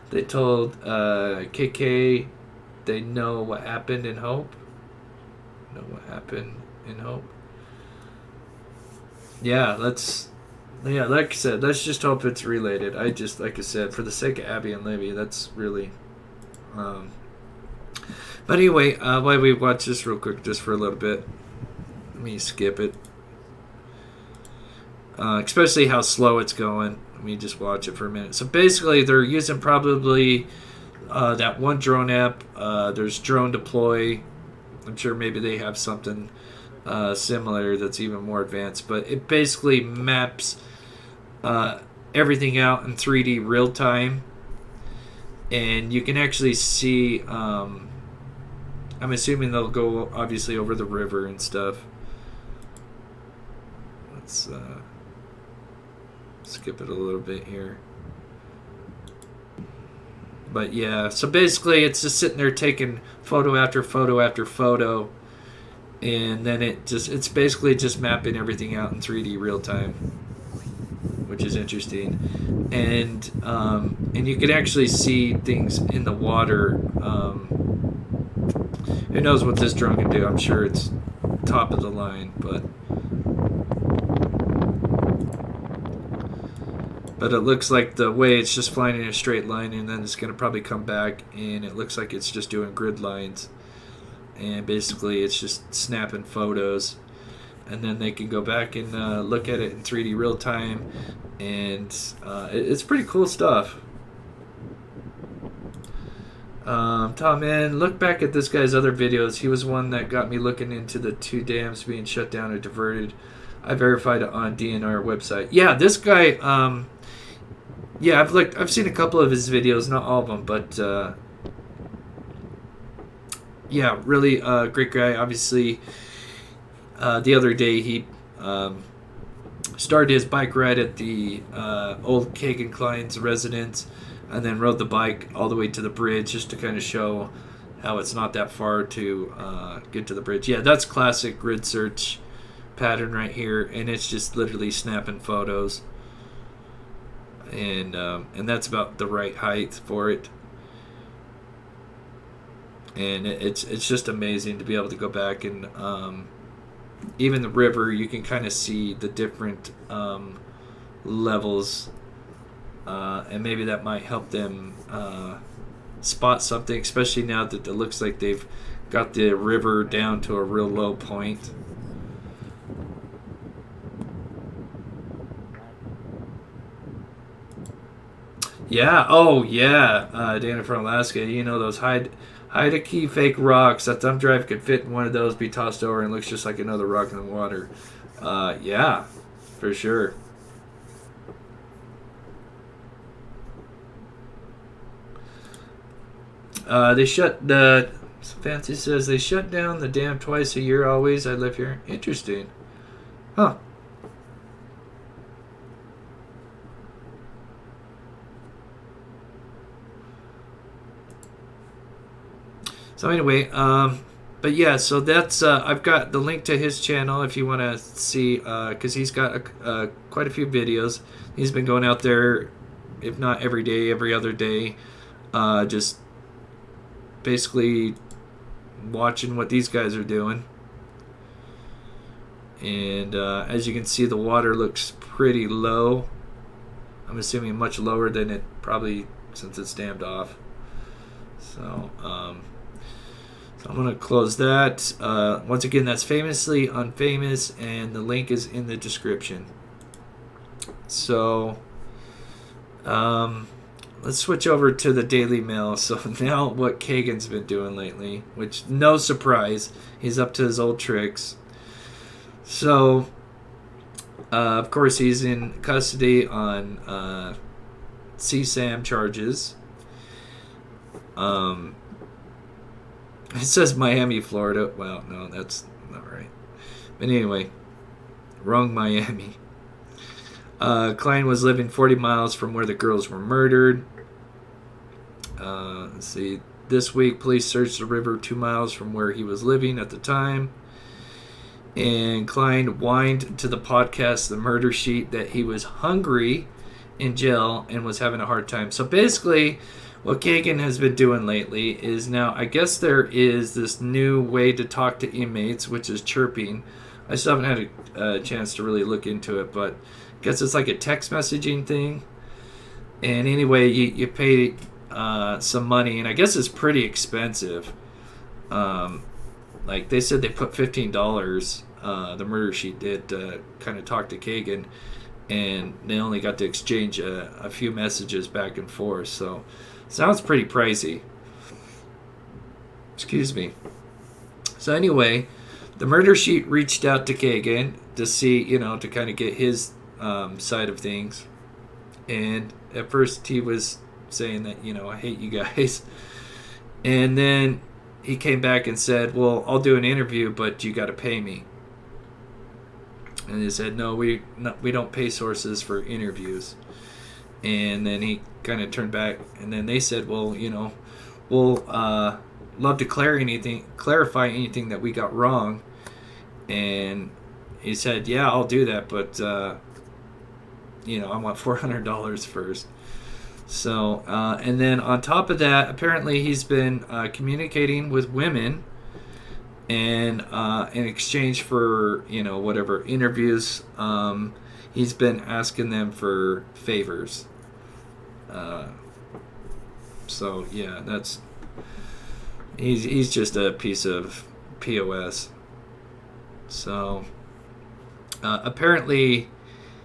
S3: they told KK they know what happened in Hope. know what happened in Hope. Yeah, like I said, let's just hope it's related. Like I said, for the sake of Abby and Libby, that's really... But anyway, while we watch this real quick, just for a little bit, let me skip it. Especially how slow it's going. Let me just watch it for a minute. So basically, they're using probably that one drone app. There's Drone Deploy. I'm sure maybe they have something similar that's even more advanced. But it basically maps everything out in 3D real time. And you can actually see... I'm assuming they'll go, obviously, over the river and stuff. Let's... skip it a little bit here. But yeah, so basically it's just sitting there taking photo after photo after photo, and then it's basically just mapping everything out in 3D real time, which is interesting. And you can actually see things in the water. Who knows what this drone can do? I'm sure it's top of the line, but it looks like the way it's just flying in a straight line, and then it's going to probably come back, and it looks like it's just doing grid lines. And basically it's just snapping photos. And then they can go back and look at it in 3D real time. And it's pretty cool stuff. Tom, man, look back at this guy's other videos. He was one that got me looking into the 2 dams being shut down or diverted. I verified it on DNR website. Yeah, this guy... yeah, I've seen a couple of his videos, not all of them, but yeah, really great guy. Obviously, the other day he started his bike ride at the old Kegan Kline's residence, and then rode the bike all the way to the bridge just to kind of show how it's not that far to get to the bridge. Yeah, that's classic grid search pattern right here, and it's just literally snapping photos. And that's about the right height for it. And it's just amazing to be able to go back and even the river, you can kind of see the different levels, and maybe that might help them spot something, especially now that it looks like they've got the river down to a real low point. Yeah, oh yeah, Dana from Alaska, you know those hide a key fake rocks. That thumb drive could fit in one of those, be tossed over, and looks just like another rock in the water. Yeah, for sure. Fancy says they shut down the dam twice a year always. I live here. Interesting. Huh. So anyway, but yeah, so that's I've got the link to his channel if you want to see, because he's got quite a few videos. He's been going out there, if not every day, every other day, just basically watching what these guys are doing. And as you can see, the water looks pretty low. I'm assuming much lower than it probably, since it's dammed off. So I'm going to close that. Once again, that's Famously Unfamous, and the link is in the description. So, let's switch over to the Daily Mail. So now what Kegan's been doing lately, which, no surprise, he's up to his old tricks. So, of course, he's in custody on CSAM charges. It says Miami, Florida. Well, no, that's not right. But anyway, wrong Miami. Klein was living 40 miles from where the girls were murdered. Let's see. This week, police searched the river 2 miles from where he was living at the time. And Klein whined to the podcast, The Murder Sheet, that he was hungry in jail and was having a hard time. So basically, what Kegan has been doing lately is now, I guess there is this new way to talk to inmates, which is chirping. I still haven't had a chance to really look into it, but I guess it's like a text messaging thing. And anyway, you pay some money, and I guess it's pretty expensive. Like they said, they put $15. The murder sheet did kind of talk to Kegan, and they only got to exchange a few messages back and forth. So sounds pretty pricey. Excuse me. So anyway, the murder sheet reached out to Kegan to see, to kind of get his side of things. And at first he was saying that, I hate you guys. And then he came back and said, well, I'll do an interview, but you got to pay me. And they said, no, we don't pay sources for interviews. And then he kind of turned back, and then they said, well, we'll love to clarify anything that we got wrong. And he said, yeah, I'll do that, but I want $400 first. So, and then on top of that, apparently he's been communicating with women, and in exchange for whatever interviews, he's been asking them for favors. So yeah, he's just a piece of POS. So apparently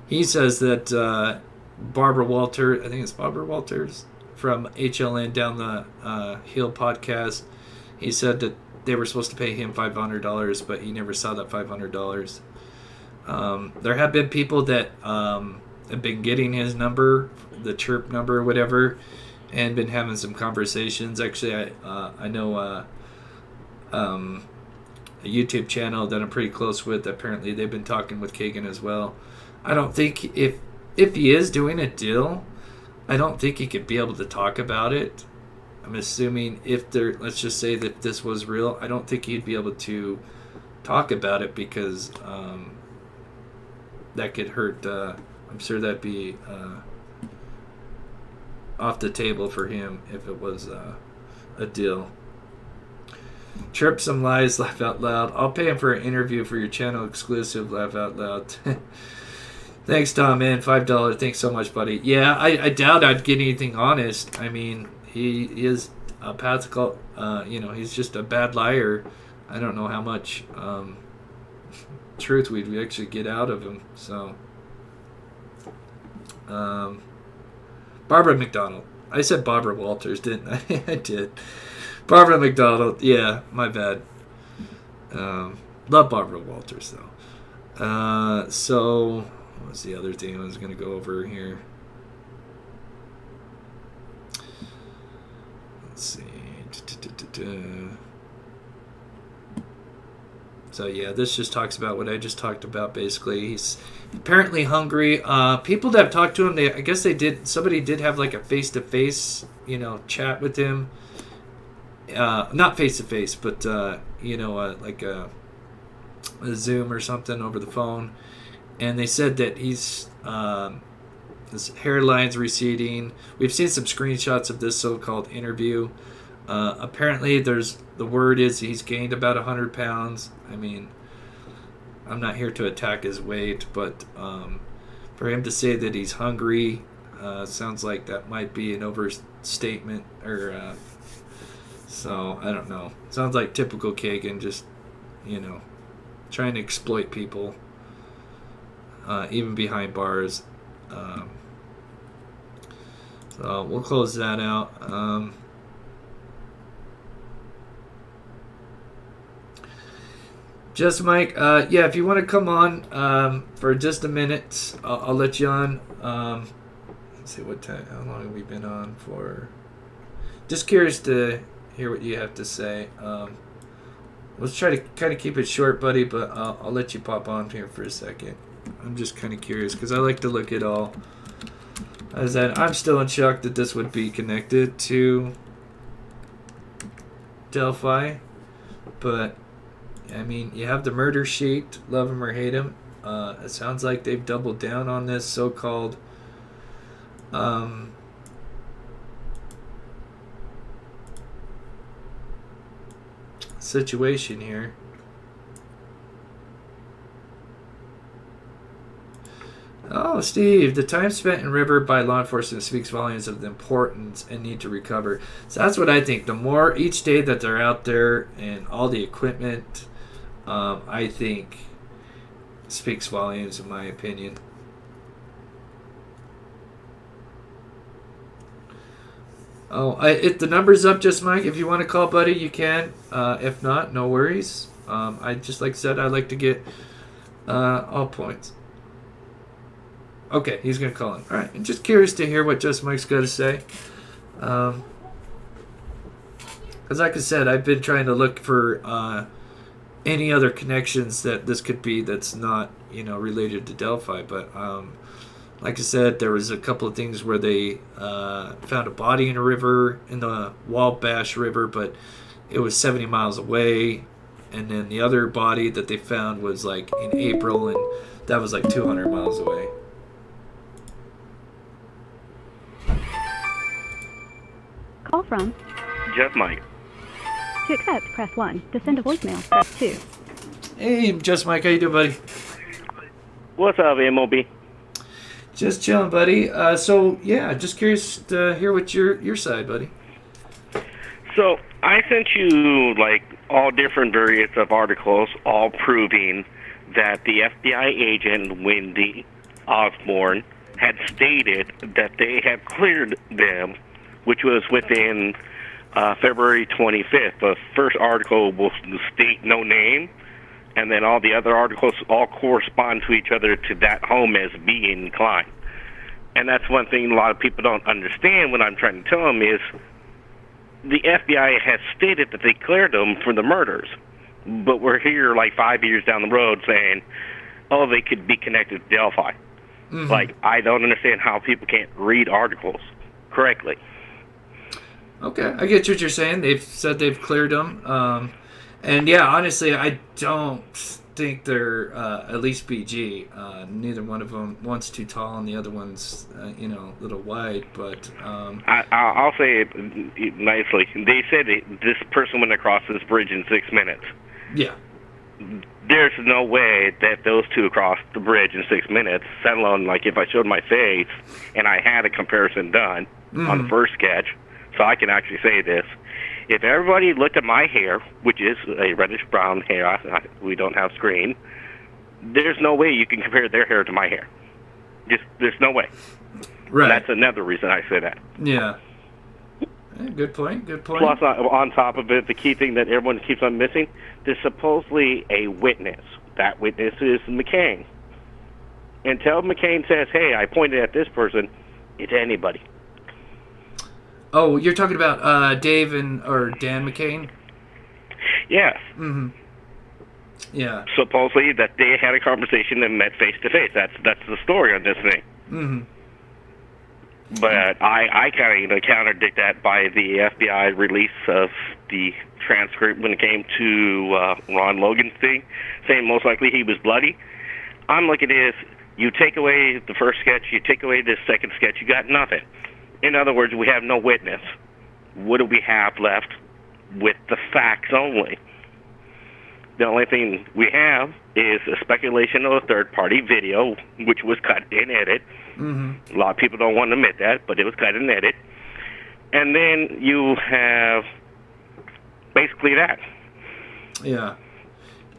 S3: he says that Barbara Walters, I think it's Barbara Walters from HLN Down the Hill podcast, he said that they were supposed to pay him $500, but he never saw that $500. There have been people that have been getting his number, the chirp number or whatever, and been having some conversations. Actually, I know a YouTube channel that I'm pretty close with. Apparently, they've been talking with Kegan as well. I don't think if he is doing a deal, I don't think he could be able to talk about it. I'm assuming let's just say that this was real, I don't think he'd be able to talk about it because that could hurt. I'm sure that'd be off the table for him if it was a deal. Chirp some lies, laugh out loud. I'll pay him for an interview for your channel exclusive, laugh out loud. Thanks, Tom, man. $5. Thanks so much, buddy. Yeah, I doubt I'd get anything honest. I mean, he is a pathical, he's just a bad liar. I don't know how much truth we'd actually get out of him. So, Barbara McDonald. I said Barbara Walters, didn't I? I did. Barbara McDonald. Yeah, my bad. Love Barbara Walters, though. So, what was the other thing I was going to go over here? Let's see. So yeah, this just talks about what I just talked about. Basically, he's apparently hungry. People that have talked to him, I guess somebody did have like a face-to-face, chat with him. Not face-to-face, but like a Zoom or something over the phone. And they said that his hairline's receding. We've seen some screenshots of this so-called interview. Apparently, the word is he's gained about 100 pounds. I mean, I'm not here to attack his weight, but for him to say that he's hungry sounds like that might be an overstatement. So, I don't know. Sounds like typical Kegan, just, trying to exploit people. Even behind bars. So we'll close that out. Just Mike, yeah, if you want to come on for just a minute, I'll let you on. Let's see how long have we been on for? Just curious to hear what you have to say. Let's try to kind of keep it short, buddy, but I'll let you pop on here for a second. I'm just kind of curious because I like to look at all. As that, I'm still in shock that this would be connected to Delphi, but I mean, you have the murder sheet, love him or hate him. It sounds like they've doubled down on this so-called situation here. Oh, Steve, the time spent in river by law enforcement speaks volumes of the importance and need to recover. So that's what I think. The more each day that they're out there and all the equipment, I think speaks volumes in my opinion. Oh, if the number's up, just Mike, if you want to call, buddy, you can. If not, no worries. I just, like I said, I like to get all points. Okay, he's going to call in. All right, I'm just curious to hear what Just Mike's got to say. Because like I said, I've been trying to look for any other connections that this could be that's not, related to Delphi. But like I said, there was a couple of things where they found a body in a river, in the Wabash River, but it was 70 miles away. And then the other body that they found was like in April, and that was like 200 miles away.
S10: Call from
S11: Just Mike.
S10: To accept, press 1. To send a voicemail, press 2.
S3: Hey, Just Mike, how you doing, buddy?
S11: What's up, MOB?
S3: Just chilling, buddy. So yeah, just curious to hear what your side, buddy.
S11: So I sent you like all different variants of articles, all proving that the FBI agent Wendy Osborne had stated that they had cleared them, which was within February 25th. The first article will state no name, and then all the other articles all correspond to each other to that home as being Klein. And that's one thing a lot of people don't understand when I'm trying to tell them is the FBI has stated that they cleared them for the murders, but we're here like 5 years down the road saying, oh, they could be connected to Delphi. Mm-hmm. Like, I don't understand how people can't read articles correctly.
S3: Okay, I get what you're saying. They've said they've cleared them. And yeah, honestly, I don't think they're at least BG. Neither one of them, one's too tall and the other one's, a little wide. But
S11: I'll say it nicely. They said this person went across this bridge in 6 minutes.
S3: Yeah.
S11: There's no way that those two crossed the bridge in 6 minutes, let alone like if I showed my face and I had a comparison done on the first sketch, so I can actually say this. If everybody looked at my hair, which is a reddish-brown hair, we don't have screen, there's no way you can compare their hair to my hair. There's no way.
S3: Right.
S11: That's another reason I say that.
S3: Yeah. Good point.
S11: Plus, on top of it, the key thing that everyone keeps on missing, there's supposedly a witness. That witness is McCain. Until McCain says, hey, I pointed at this person, it's anybody.
S3: Oh, you're talking about Dave or Dan McCain?
S11: Yes.
S3: Mm-hmm. Yeah.
S11: Supposedly that they had a conversation and met face to face. That's the story on this thing.
S3: Mm-hmm.
S11: But I kind of counterdict that by the FBI release of the transcript when it came to Ron Logan's thing, saying most likely he was bloody. I'm looking at this. You take away the first sketch, you take away this second sketch, you got nothing. In other words, we have no witness. What do we have left with the facts only? The only thing we have is a speculation of a third-party video, which was cut and edited. Mm-hmm. A lot of people don't want to admit that, but it was cut and edited. And then you have basically that. Yeah.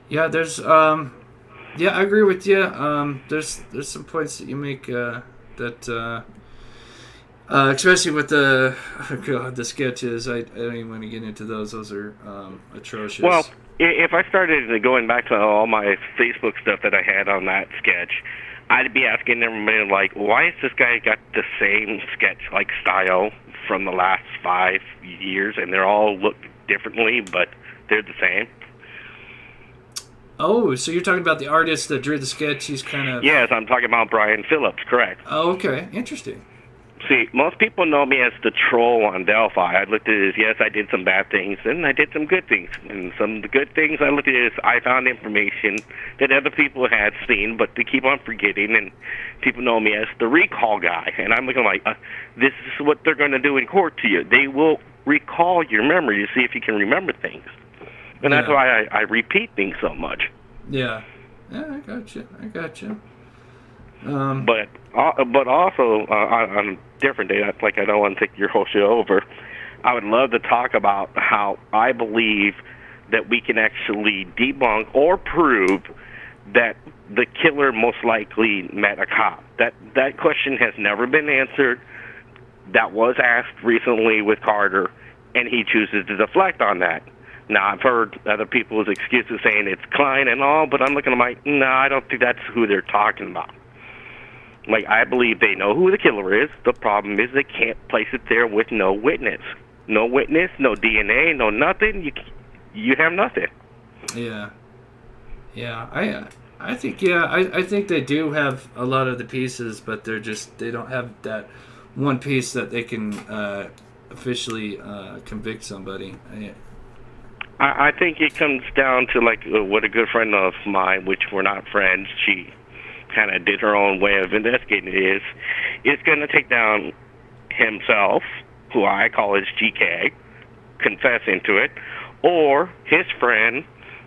S3: Yeah, there's... yeah, I agree with you. There's some points that you make that... especially with the sketches, I don't even want to get into those. Those are atrocious.
S11: Well, if I started going back to all my Facebook stuff that I had on that sketch, I'd be asking everybody, like, why has this guy got the same sketch-like style from the last 5 years, and they're all look differently, but they're the same?
S3: Oh, so you're talking about the artist that drew the sketch? He's kind of...
S11: Yes, I'm talking about Brian Phillips, correct.
S3: Oh, okay. Interesting.
S11: See, most people know me as the troll on Delphi. I looked at it as, yes, I did some bad things, and I did some good things. And some of the good things I looked at is I found information that other people had seen, but they keep on forgetting, and people know me as the recall guy. And I'm looking like, this is what they're going to do in court to you. They will recall your memory to see if you can remember things. And that's why I repeat things so much.
S3: Yeah. Yeah, I got you.
S11: But also on a different day, like I don't want to take your whole show over, I would love to talk about how I believe that we can actually debunk or prove that the killer most likely met a cop. That question has never been answered. That was asked recently with Carter, and he chooses to deflect on that. Now, I've heard other people's excuses saying it's Klein and all, but I'm looking at like, no, I don't think that's who they're talking about. Like, I believe they know who the killer is. The problem is they can't place it there with no witness. No witness, no DNA, no nothing. You have nothing.
S3: Yeah. Yeah, I think I think they do have a lot of the pieces, but they don't have that one piece that they can officially convict somebody.
S11: I think it comes down to like what a good friend of mine, which we're not friends, she kind of did her own way of investigating it, is going to take down himself, who I call his GK, confessing to it, or his friend,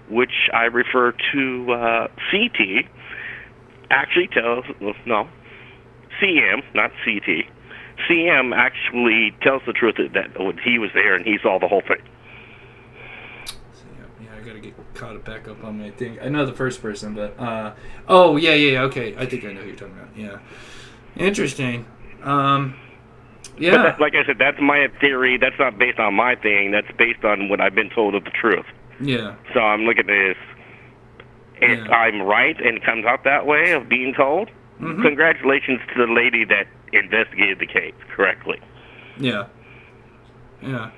S11: which I refer to CT, actually tells, no, CM, not CT. CM actually tells the truth that he was there and he saw the whole thing.
S3: I gotta get caught back up on my thing. I know the first person, but okay. I think I know who you're talking about. Yeah, interesting. Yeah,
S11: but like I said, that's my theory. That's not based on my thing. That's based on what I've been told of the truth.
S3: Yeah.
S11: So I'm looking at this. If I'm right and it comes out that way of being told, congratulations to the lady that investigated the case correctly.
S3: Yeah. Yeah.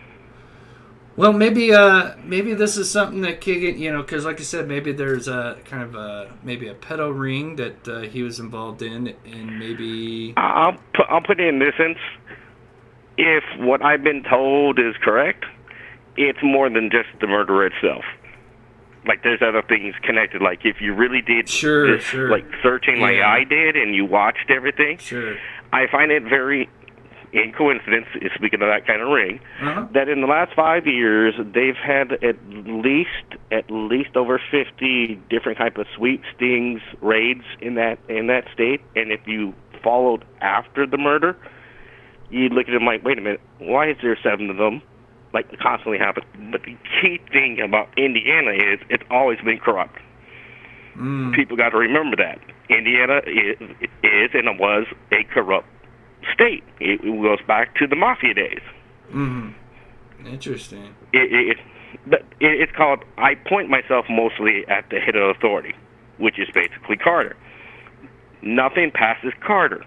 S3: Well, maybe this is something that Kegan, because like I said, maybe there's a kind of maybe a pedo ring that he was involved in, and maybe
S11: I'll put it in this sense. If what I've been told is correct, it's more than just the murder itself. Like there's other things connected. Like if you really did like searching like I did, and you watched everything.
S3: Sure.
S11: I find it very in coincidence, speaking of that kind of ring, that in the last 5 years they've had at least over 50 different type of sweep stings raids in that state. And if you followed after the murder, you'd look at them like, wait a minute, why is there 7 of them? Like constantly happen. But the key thing about Indiana is it's always been corrupt. People got to remember that Indiana is and it was a corrupt state. It goes back to the mafia days.
S3: Interesting.
S11: It's called, I point myself mostly at the head of authority, which is basically Carter. Nothing passes Carter.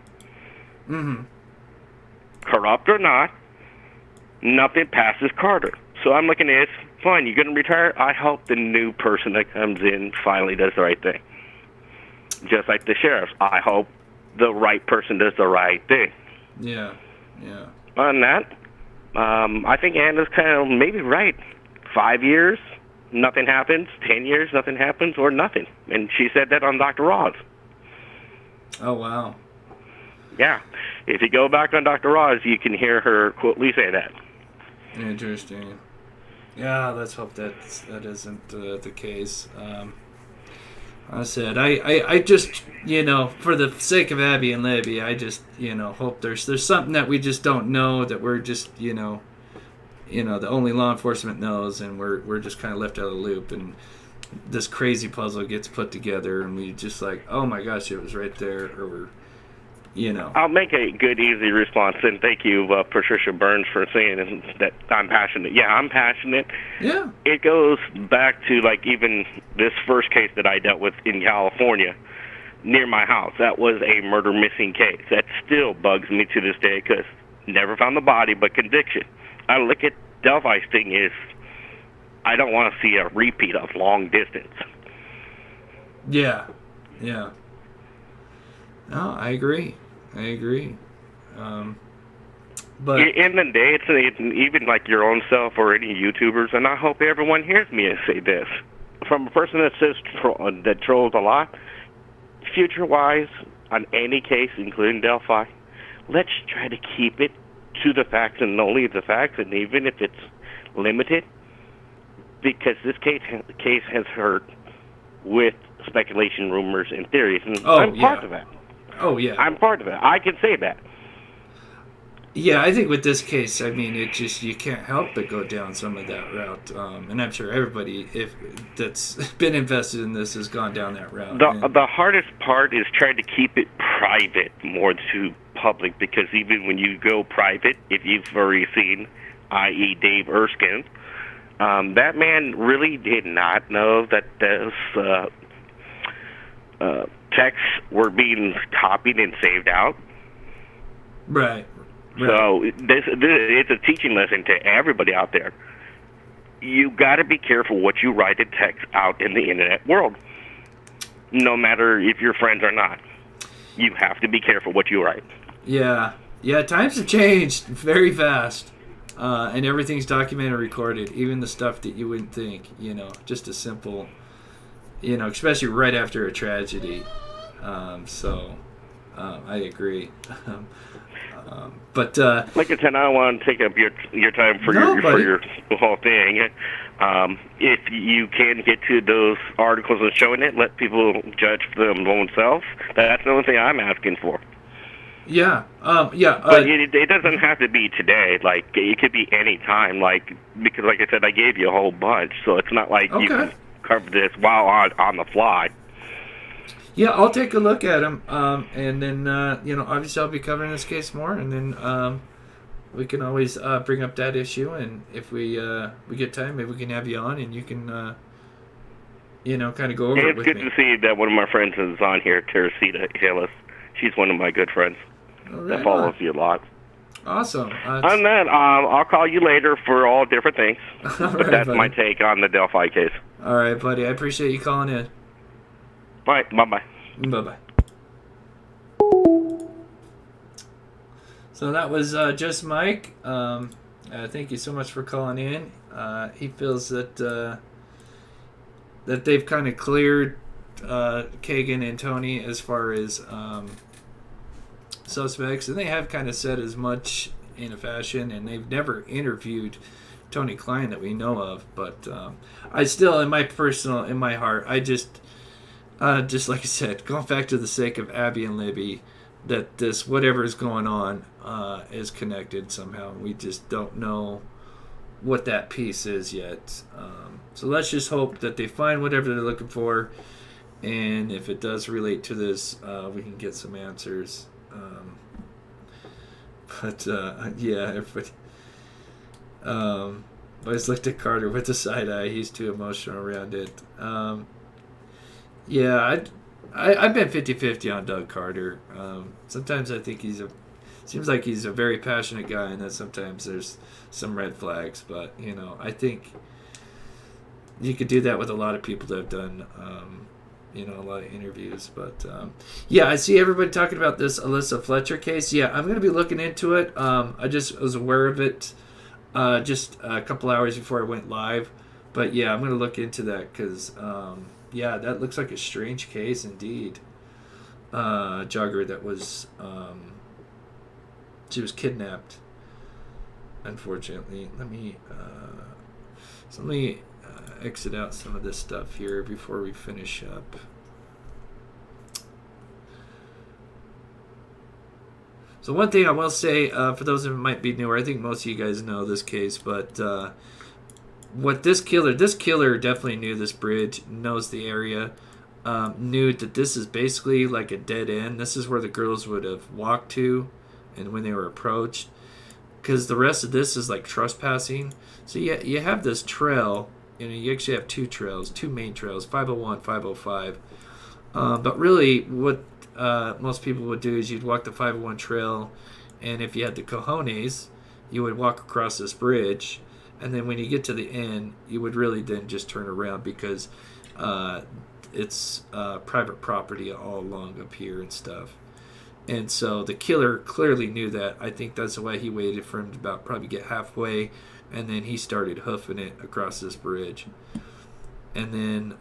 S11: Corrupt or not, nothing passes Carter. So I'm looking at it, fine, you're going to retire? I hope the new person that comes in finally does the right thing. Just like the sheriff, I hope the right person does the right thing.
S3: Yeah.
S11: On that, I think Anna's kind of maybe right. 5 years, nothing happens. 10 years, nothing happens, or nothing. And she said that on Dr. Roz.
S3: Oh, wow.
S11: Yeah. If you go back on Dr. Roz, you can hear her quotably say that.
S3: Interesting. Yeah, let's hope that isn't the case. I said, I just, for the sake of Abby and Libby, I just, hope there's something that we just don't know, that we're just, the only law enforcement knows, and we're just kind of left out of the loop, and this crazy puzzle gets put together, and we just like, oh my gosh, it was right there, or we're,
S11: I'll make a good, easy response, and thank you, Patricia Burns, for saying that I'm passionate. Yeah, I'm passionate.
S3: Yeah.
S11: It goes back to, like, even this first case that I dealt with in California near my house. That was a murder missing case. That still bugs me to this day because never found the body, but conviction. I look at Delphi's thing is I don't want to see a repeat of long distance.
S3: Yeah. No, I agree. But
S11: in the day, it's even like your own self or any YouTubers, and I hope everyone hears me say this. From a person that says that trolls a lot, future-wise, on any case, including Delphi, let's try to keep it to the facts and only the facts, and even if it's limited, because this case has hurt with speculation, rumors, and theories, and
S3: Oh,
S11: I'm part
S3: yeah.
S11: of that.
S3: Oh, yeah.
S11: I'm part of it. I can say that.
S3: Yeah, I think with this case, I mean, it just, you can't help but go down some of that route. And I'm sure everybody that's been invested in this has gone down that route.
S11: The hardest part is trying to keep it private more to public, because even when you go private, if you've already seen, i.e. Dave Erskine, that man really did not know that those texts were being copied and saved out.
S3: Right.
S11: So it's a teaching lesson to everybody out there. You got to be careful what you write in text out in the internet world, no matter if you're friends or not. You have to be careful what you write.
S3: Yeah. Yeah, times have changed very fast. And everything's documented and recorded, even the stuff that you wouldn't think, just a simple, especially right after a tragedy. I agree. But
S11: like I said, I don't want to take up your time for your whole thing. If you can get to those articles and showing it, let people judge for them themselves. That's the only thing I'm asking for.
S3: Yeah.
S11: But it doesn't have to be today. Like, it could be any time. Because like I said, I gave you a whole bunch, so it's not like you can cover this while on the fly.
S3: Yeah, I'll take a look at them, and then obviously I'll be covering this case more, and then we can always bring up that issue, and if we get time, maybe we can have you on, and you can kind of go over it with me.
S11: It's good to see that one of my friends is on here, Teresita Hillis. She's one of my good friends. That follows you a lot.
S3: Awesome.
S11: On that, I'll call you later for all different things. But that's my take on the Delphi case.
S3: All right, buddy. I appreciate you calling in.
S11: Bye. Bye-bye.
S3: Bye-bye. So that was just Mike. Thank you so much for calling in. He feels that they've kind of cleared Kegan and Tony as far as suspects, and they have kind of said as much in a fashion, and they've never interviewed Tony Klein that we know of, but I still, in my heart, I just like I said, going back to the sake of Abby and Libby, that this, whatever is going on, is connected somehow. We just don't know what that piece is yet. So let's just hope that they find whatever they're looking for, and if it does relate to this, we can get some answers. Yeah, everybody. I just looked at Carter with the side eye. He's too emotional around it. Yeah, I've been 50-50 on Doug Carter. Sometimes I think seems like he's a very passionate guy, and then sometimes there's some red flags. But I think you could do that with a lot of people that have done, a lot of interviews. But yeah, I see everybody talking about this Alyssa Fletcher case. Yeah, I'm going to be looking into it. I just was aware of it just a couple hours before I went live. But yeah, I'm going to look into that because. Yeah, that looks like a strange case indeed. Jogger that was, she was kidnapped, unfortunately. Let me exit out some of this stuff here before we finish up. So one thing I will say, for those who might be newer, I think most of you guys know this case, but what this killer definitely knew this bridge, knows the area, knew that this is basically like a dead end. This is where the girls would have walked to and when they were approached, because the rest of this is like trespassing. So you have this trail, you actually have two main trails, 501, 505. But really what most people would do is you'd walk the 501 trail, and if you had the cojones, you would walk across this bridge. And then when you get to the end, you would really then just turn around because it's private property all along up here and stuff. And so the killer clearly knew that. I think that's why he waited for him to probably get halfway, and then he started hoofing it across this bridge. And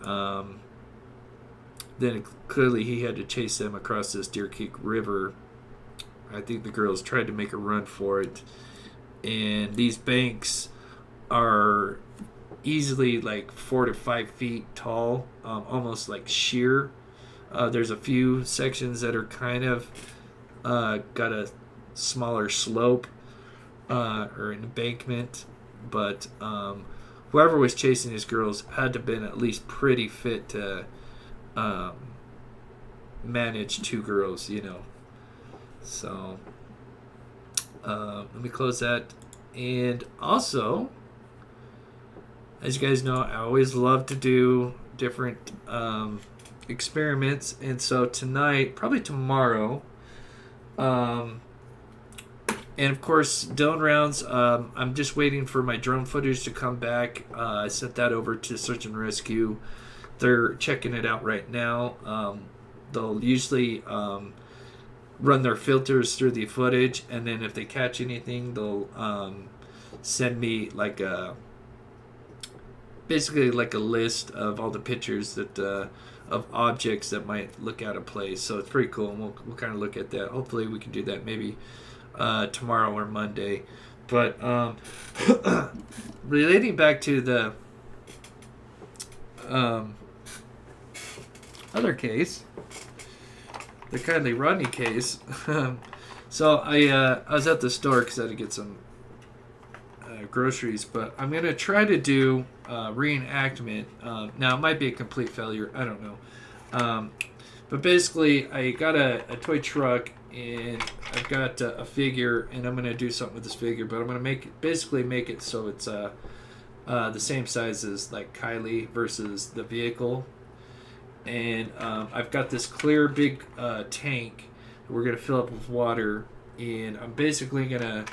S3: then clearly he had to chase them across this Deer Creek River. I think the girls tried to make a run for it. And these banks are easily like 4 to 5 feet tall, almost like sheer. There's a few sections that are kind of got a smaller slope or an embankment, but whoever was chasing these girls had to have been at least pretty fit to manage 2 girls, you know. So let me close that. And also, as you guys know, I always love to do different experiments, and so tonight, probably tomorrow, and of course drone rounds, I'm just waiting for my drone footage to come back. I sent that over to search and rescue. They're checking it out right now. They'll usually run their filters through the footage, and then if they catch anything, they'll send me like basically like a list of all the pictures that of objects that might look out of place. So it's pretty cool, and we'll kind of look at that. Hopefully we can do that maybe tomorrow or Monday. But relating back to the other case, the Kylie Rodney case. So I was at the store because I had to get some groceries, but I'm gonna try to do reenactment. Now it might be a complete failure, I don't know, but basically I got a toy truck, and I've got a figure, and I'm gonna do something with this figure, but I'm gonna make it so it's the same size as like Kylie versus the vehicle. And I've got this clear big tank that we're gonna fill up with water, and I'm basically gonna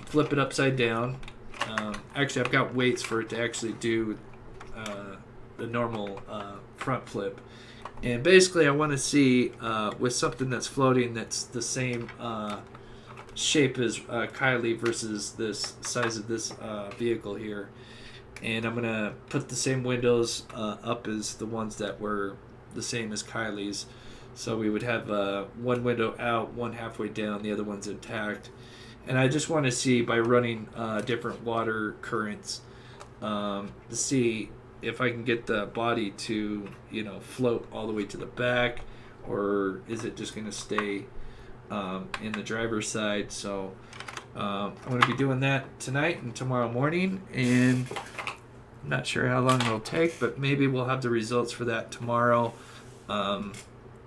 S3: flip it upside down. Actually, I've got weights for it to actually do the normal front flip. And basically, I want to see with something that's floating that's the same shape as Kylie versus this size of this vehicle here. And I'm going to put the same windows up as the ones that were the same as Kylie's. So we would have one window out, one halfway down, the other one's intact. And I just want to see, by running different water currents, to see if I can get the body to, you know, float all the way to the back, or is it just going to stay in the driver's side. So I'm going to be doing that tonight and tomorrow morning, and I'm not sure how long it'll take, but maybe we'll have the results for that tomorrow,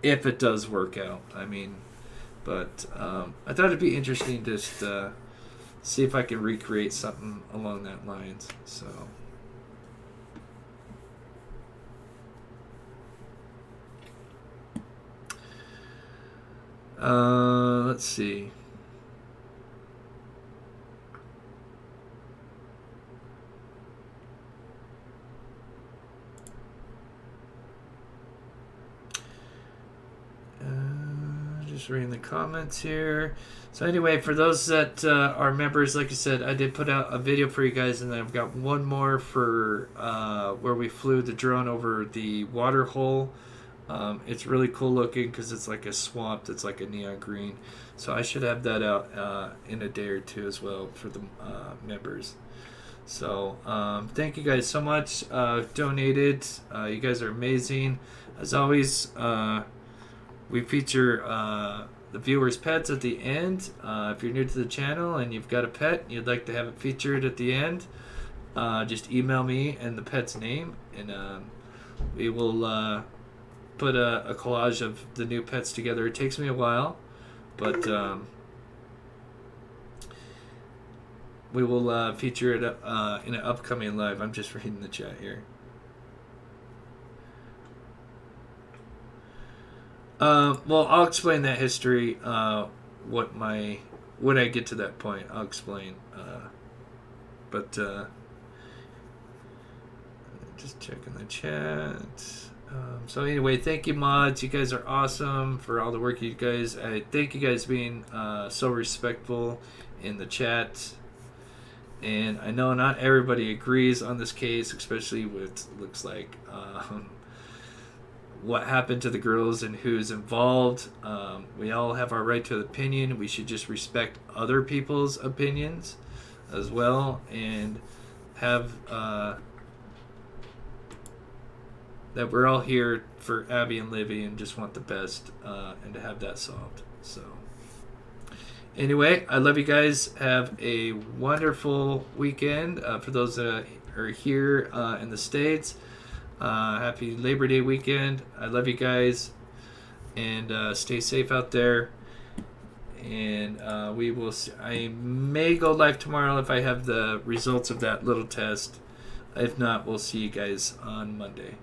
S3: if it does work out. I mean, but I thought it'd be interesting just to see if I can recreate something along that lines. So let's see. Just reading the comments here. So anyway, for those that are members, like I said, I did put out a video for you guys, and then I've got one more for where we flew the drone over the water hole. It's really cool looking because it's like a swamp that's like a neon green. So I should have that out in a day or two as well for the members. So thank you guys so much. Donated. You guys are amazing. As always, we feature the viewers' pets at the end. If you're new to the channel and you've got a pet and you'd like to have it featured at the end, just email me and the pet's name, and we will put a collage of the new pets together. It takes me a while, but we will feature it in an upcoming live. I'm just reading the chat here. Well, I'll explain that history. When I get to that point, I'll explain. But just checking the chat. So anyway, thank you, mods. You guys are awesome for all the work you guys. I thank you guys being so respectful in the chat. And I know not everybody agrees on this case, especially with looks like what happened to the girls and who's involved. We all have our right to an opinion. We should just respect other people's opinions as well, and have that we're all here for Abby and Libby and just want the best, and to have that solved. So anyway, I love you guys. Have a wonderful weekend. For those that are here in the States, happy Labor Day weekend. I love you guys, and stay safe out there. And we will see. I may go live tomorrow if I have the results of that little test. If not, we'll see you guys on Monday.